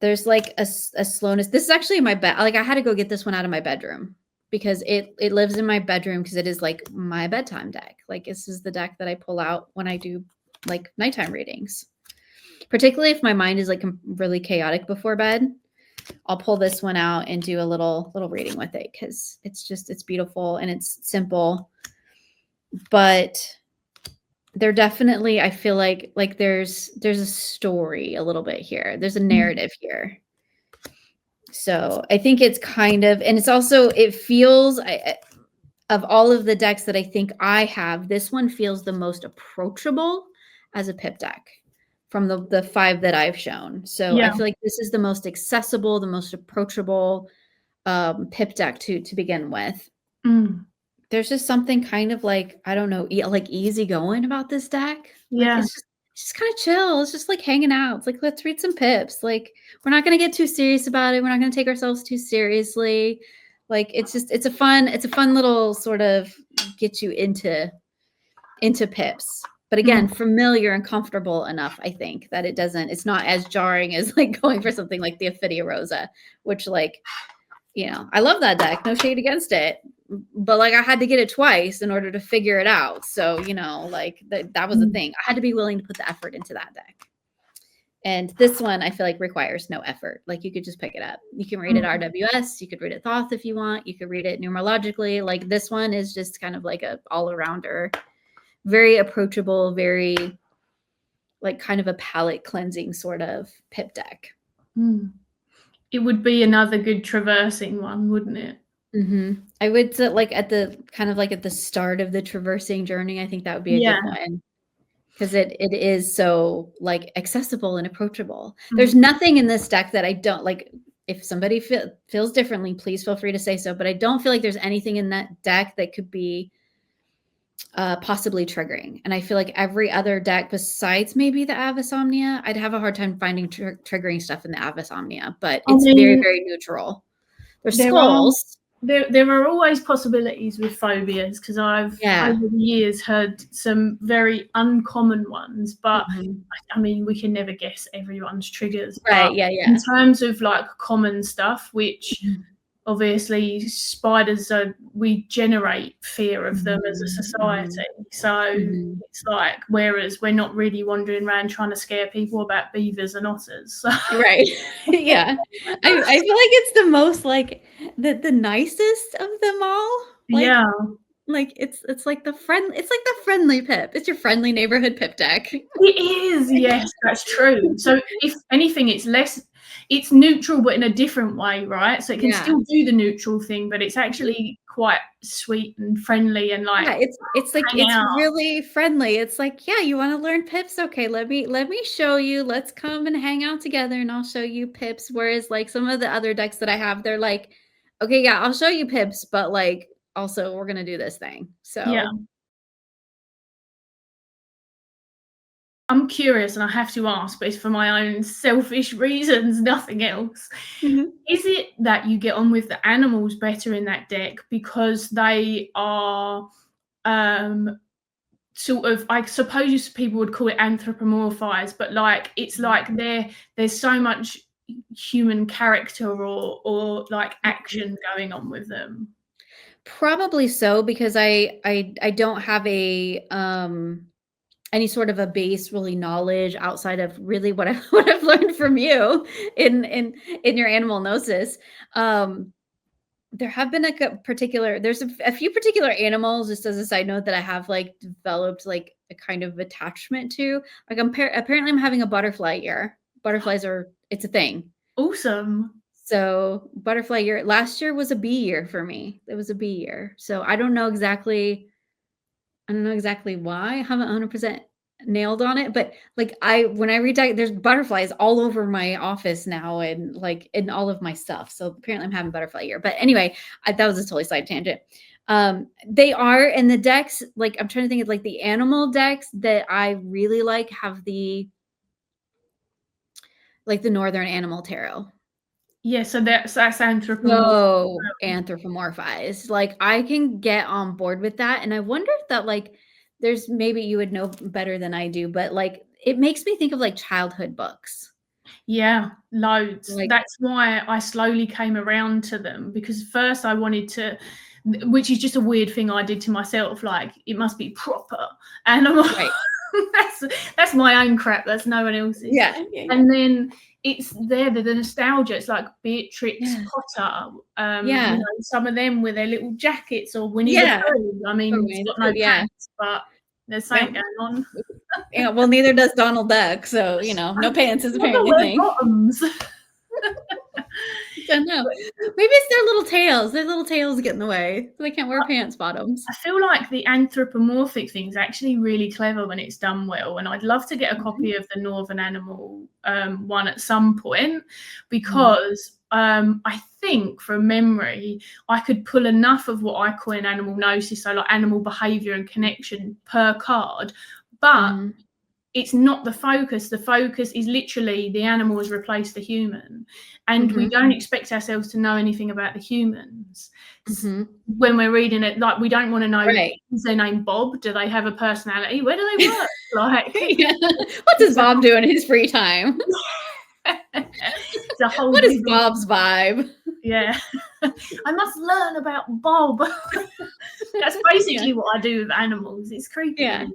There's like a slowness. This is actually in my bed. Like I had to go get this one out of my bedroom because it lives in my bedroom because it is like my bedtime deck. Like this is the deck that I pull out when I do like nighttime readings. Particularly if my mind is like really chaotic before bed, I'll pull this one out and do a little reading with it because it's beautiful and it's simple. But they're definitely, I feel like there's a story a little bit here. There's a narrative here. So I think it's kind of, and it's also, it feels, of all of the decks that I think I have, this one feels the most approachable as a pip deck from the 5 that I've shown. So I feel like this is the most accessible, the most approachable pip deck to begin with. There's just something kind of like, I don't know, like easygoing about this deck. Yeah. Like it's just kind of chill. It's just like hanging out. It's like, let's read some pips. Like we're not going to get too serious about it. We're not going to take ourselves too seriously. Like it's a fun little sort of get you into pips. But again, familiar and comfortable enough, I think, that it's not as jarring as like going for something like the Ophidia Rosa, which, like, you know, I love that deck. No shade against it. But like I had to get it twice in order to figure it out. So, you know, like that was the thing. I had to be willing to put the effort into that deck. And this one, I feel like requires no effort. Like you could just pick it up. You can read it RWS. You could read it Thoth if you want. You could read it numerologically. Like this one is just kind of like a all-arounder, very approachable, very like kind of a palate cleansing sort of pip deck. It would be another good traversing one, wouldn't it? I would say like at the start of the traversing journey, I think that would be a good one. Because it is so like accessible and approachable. There's nothing in this deck that I don't like. If somebody feels differently, please feel free to say so. But I don't feel like there's anything in that deck that could be possibly triggering. And I feel like every other deck besides maybe the Avasomnia, I'd have a hard time finding triggering stuff in the Avasomnia. But it's very, very neutral. There's skulls. There are always possibilities with phobias because I've over the years heard some very uncommon ones, but I mean we can never guess everyone's triggers. Right? In terms of like common stuff, which obviously spiders we generate fear of them as a society. So it's like, whereas we're not really wandering around trying to scare people about beavers and otters. So. Right. Yeah. I feel like it's the most like the nicest of them all. Like, Yeah. it's like the friendly pip. It's your friendly neighborhood pip deck. It is, yes, that's true. So if anything, it's neutral, but in a different way, right? So it can Yeah. still do the neutral thing, but it's actually quite sweet and friendly and like Yeah, it's like hang it's out. really friendly. It's like, yeah, you want to learn pips? Okay, let me show you. Let's come and hang out together and I'll show you pips. Whereas like some of the other decks that I have, they're like, okay, yeah, I'll show you pips, but like also we're gonna do this thing. Yeah. So I'm curious and I have to ask, but it's for my own selfish reasons, nothing else. Mhm. Is it that you get on with the animals better in that deck because they are sort of, I suppose people would call it anthropomorphized, but like it's like there's so much human character or like action going on with them. Probably so because I don't have a any sort of a base really knowledge outside of really what I what I've learned from you in your animal gnosis. Um There have been like there's a few particular animals, just as a side note, that I have like developed like a kind of attachment to. Like apparently I'm having a butterfly year. Butterflies are it's a thing. Awesome. So butterfly year last year was a bee year for me. It was a bee year. So I don't know exactly why. I haven't 100% nailed on it, but like when I read that, there's butterflies all over my office now and like in all of my stuff. So apparently I'm having butterfly year. But anyway, that was a totally side tangent. They are in the decks, like I'm trying to think of like the animal decks that I really like have the Northern Animal Tarot. Yeah, so that's anthropomorphic. So anthropomorphized. Like I can get on board with that. And I wonder if that like there's maybe you would know better than I do, but like it makes me think of like childhood books. Yeah, loads. Like That's why I slowly came around to them because first I wanted to, which is just a weird thing I did to myself, like it must be proper. And I'm right. that's my own crap, that's no one else's. Yeah. And then it's the nostalgia. It's like Beatrix Yeah. Potter, Yeah. some of them with their little jackets or Winnie the Yeah. Pooh. I mean, Oh, he's man. got no Yeah. pants, but there's Yep. something going on. Yeah. Well, neither does Donald Duck. So, no pants is I never apparently a wear thing. bottoms. Don't know. Maybe it's their little tails. Their little tails get in the way. So they can't wear pants bottoms. I feel like the anthropomorphic thing is actually really clever when it's done well, and I'd love to get a copy of the Northern Animal one at some point because I think from memory I could pull enough of what I call an animal gnosis, so like animal behaviour and connection per card, but it's not the focus. The focus is literally the animal has replaced the human, and we don't expect ourselves to know anything about the humans when we're reading it. Like we don't want to know, Right. is their name Bob? Do they have a personality? Where do they work? Like, Yeah. What does Bob do in his free time? it's a whole What is different- Bob's vibe? Yeah, I must learn about Bob. That's basically what I do with animals. It's creepy. Yeah.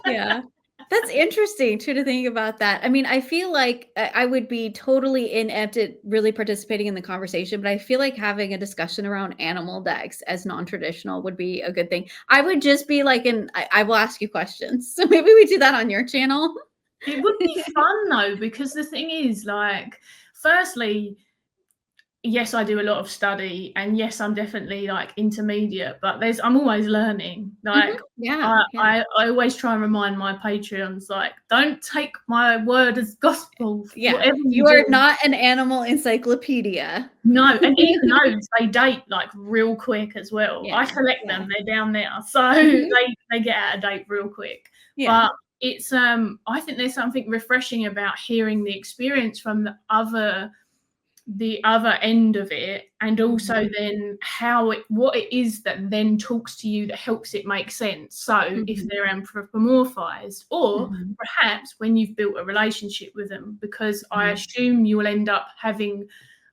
Yeah. That's interesting too to think about that. I mean, I feel like I would be totally inept at really participating in the conversation, but I feel like having a discussion around animal decks as non-traditional would be a good thing. I would just be like, I will ask you questions. So maybe we do that on your channel. It would be fun though, because the thing is, like, firstly, yes, I do a lot of study, and yes, I'm definitely like intermediate, but I'm always learning. Like, I always try and remind my Patreons, like, don't take my word as gospel. Yeah, Whatever you do. are not an animal encyclopedia. No, and even those they date like real quick as well. Yeah, I collect them; they're down there, so they get out of date real quick. Yeah. But it's I think there's something refreshing about hearing the experience from the other end of it, and also then what it is that then talks to you that helps it make sense. So if they're anthropomorphized, or perhaps when you've built a relationship with them, because I assume you will end up having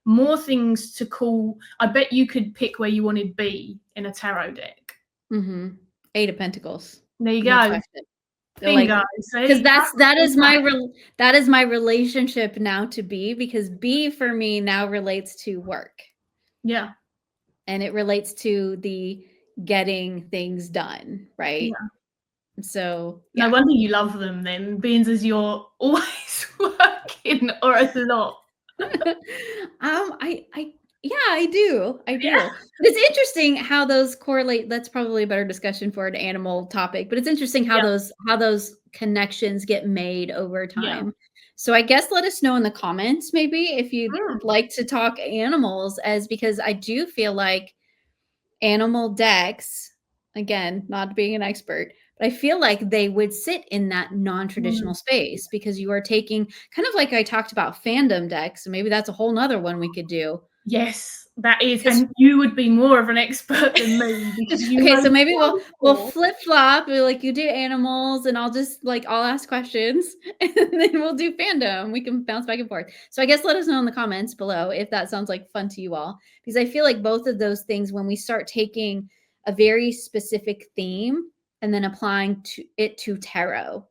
more things to call. I bet you could pick where you wanted B in a tarot deck. 8 of Pentacles. There you go. Bingo. Because that is my relationship now to B, because B for me now relates to work. Yeah. and it relates to the getting things done, right? Yeah. So No yeah. wonder you love them then, being as you're always working or a lot. I yeah, I do. I Yeah. do. But it's interesting how those correlate. That's probably a better discussion for an animal topic, but it's interesting Yeah. how those connections get made over Yeah. time. So I guess let us know in the comments maybe if you'd Mm. like to talk animals, as because I do feel like animal decks, again, not being an expert, but I feel like they would sit in that non-traditional Mm. space because you are taking kind of like I talked about fandom decks, and maybe that's a whole nother one we could do. Yes, that is, 'Cause and you would be more of an expert than me because you okay, know so maybe so we'll more. flip-flop, like you do animals and I'll just like I'll ask questions and then we'll do fandom. We can bounce back and forth. So I guess let us know in the comments below if that sounds like fun to you all. Because I feel like both of those things, when we start taking a very specific theme and then applying to tarot,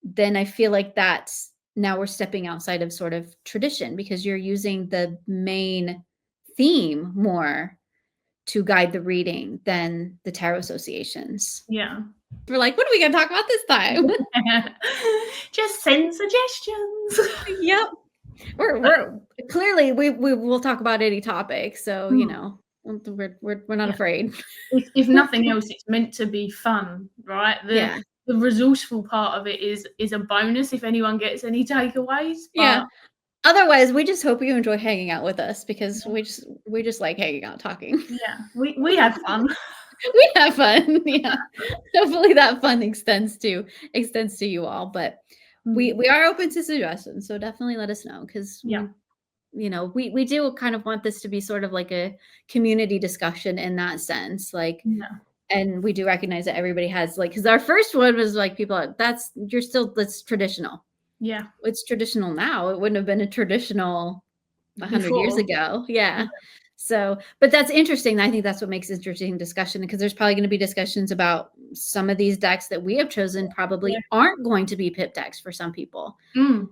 then I feel like that's now we're stepping outside of sort of tradition because you're using the main theme more to guide the reading than the tarot associations. Yeah. We're like, what are we going to talk about this time? Just send suggestions. Yep. We're clearly we will talk about any topic. So, you Mm. know, we're not Yeah. afraid. If nothing else, it's meant to be fun, right? Yeah. The resourceful part of it is a bonus if anyone gets any takeaways. Yeah. But Otherwise, we just hope you enjoy hanging out with us because we just like hanging out talking. yeah, we have fun. We have fun. Yeah. Hopefully that fun extends to you all. But Mm. we are open to suggestions. So definitely let us know because Yeah. we do kind of want this to be sort of like a community discussion in that sense. Like, Yeah. and we do recognize that everybody has like because our first one was like people are, that's traditional. Yeah. It's traditional now. It wouldn't have been a traditional 100 years Before. ago. Yeah. Yeah. So, but that's interesting. I think that's what makes interesting discussion because there's probably going to be discussions about some of these decks that we have chosen Yeah. probably aren't going to be pip decks for some people. Mm.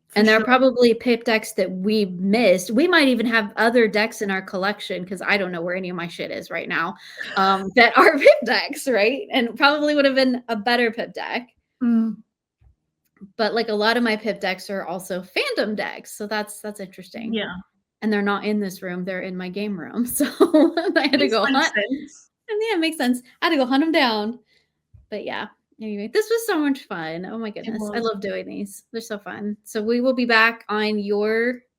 For And there are sure. probably pip decks that we missed. We might even have other decks in our collection because I don't know where any of my shit is right now that are pip decks, right? And probably would have been a better pip deck. Mm. But like a lot of my pip decks are also fandom decks. So that's interesting. Yeah. And they're not in this room, they're in my game room. So I had to This go makes hunt. sense. And yeah, it makes sense. I had to go hunt them down. But yeah, anyway, this was so much fun. Oh my It goodness. I was. love doing these. They're so fun. So we will be back on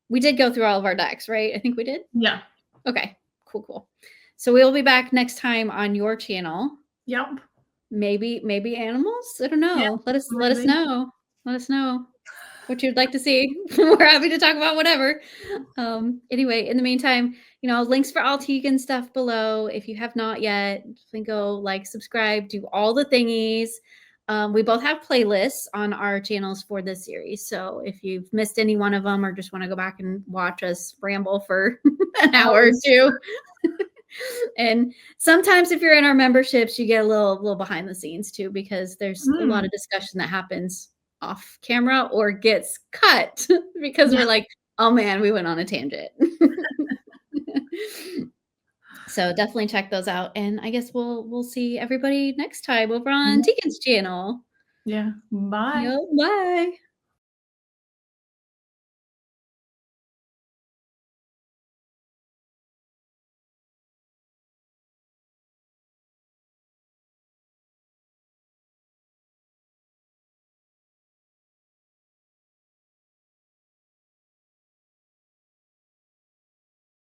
we did go through all of our decks, right? I think we did. Yeah. Okay, cool. So we'll be back next time on your channel. Yep. Maybe animals. I don't Yeah. know. Let us Maybe. know. Let us know what you'd like to see. We're happy to talk about whatever. Anyway, in the meantime, links for all Tegan stuff below. If you have not yet, then go like, subscribe, do all the thingies. We both have playlists on our channels for this series. So if you've missed any one of them or just want to go back and watch us ramble for an hour or two. And sometimes if you're in our memberships, you get a little behind the scenes too, because there's a lot of discussion that happens off camera or gets cut because we're like, oh man, we went on a tangent. So definitely check those out. And I guess we'll see everybody next time over on Tegan's channel. Yeah. Bye. Bye.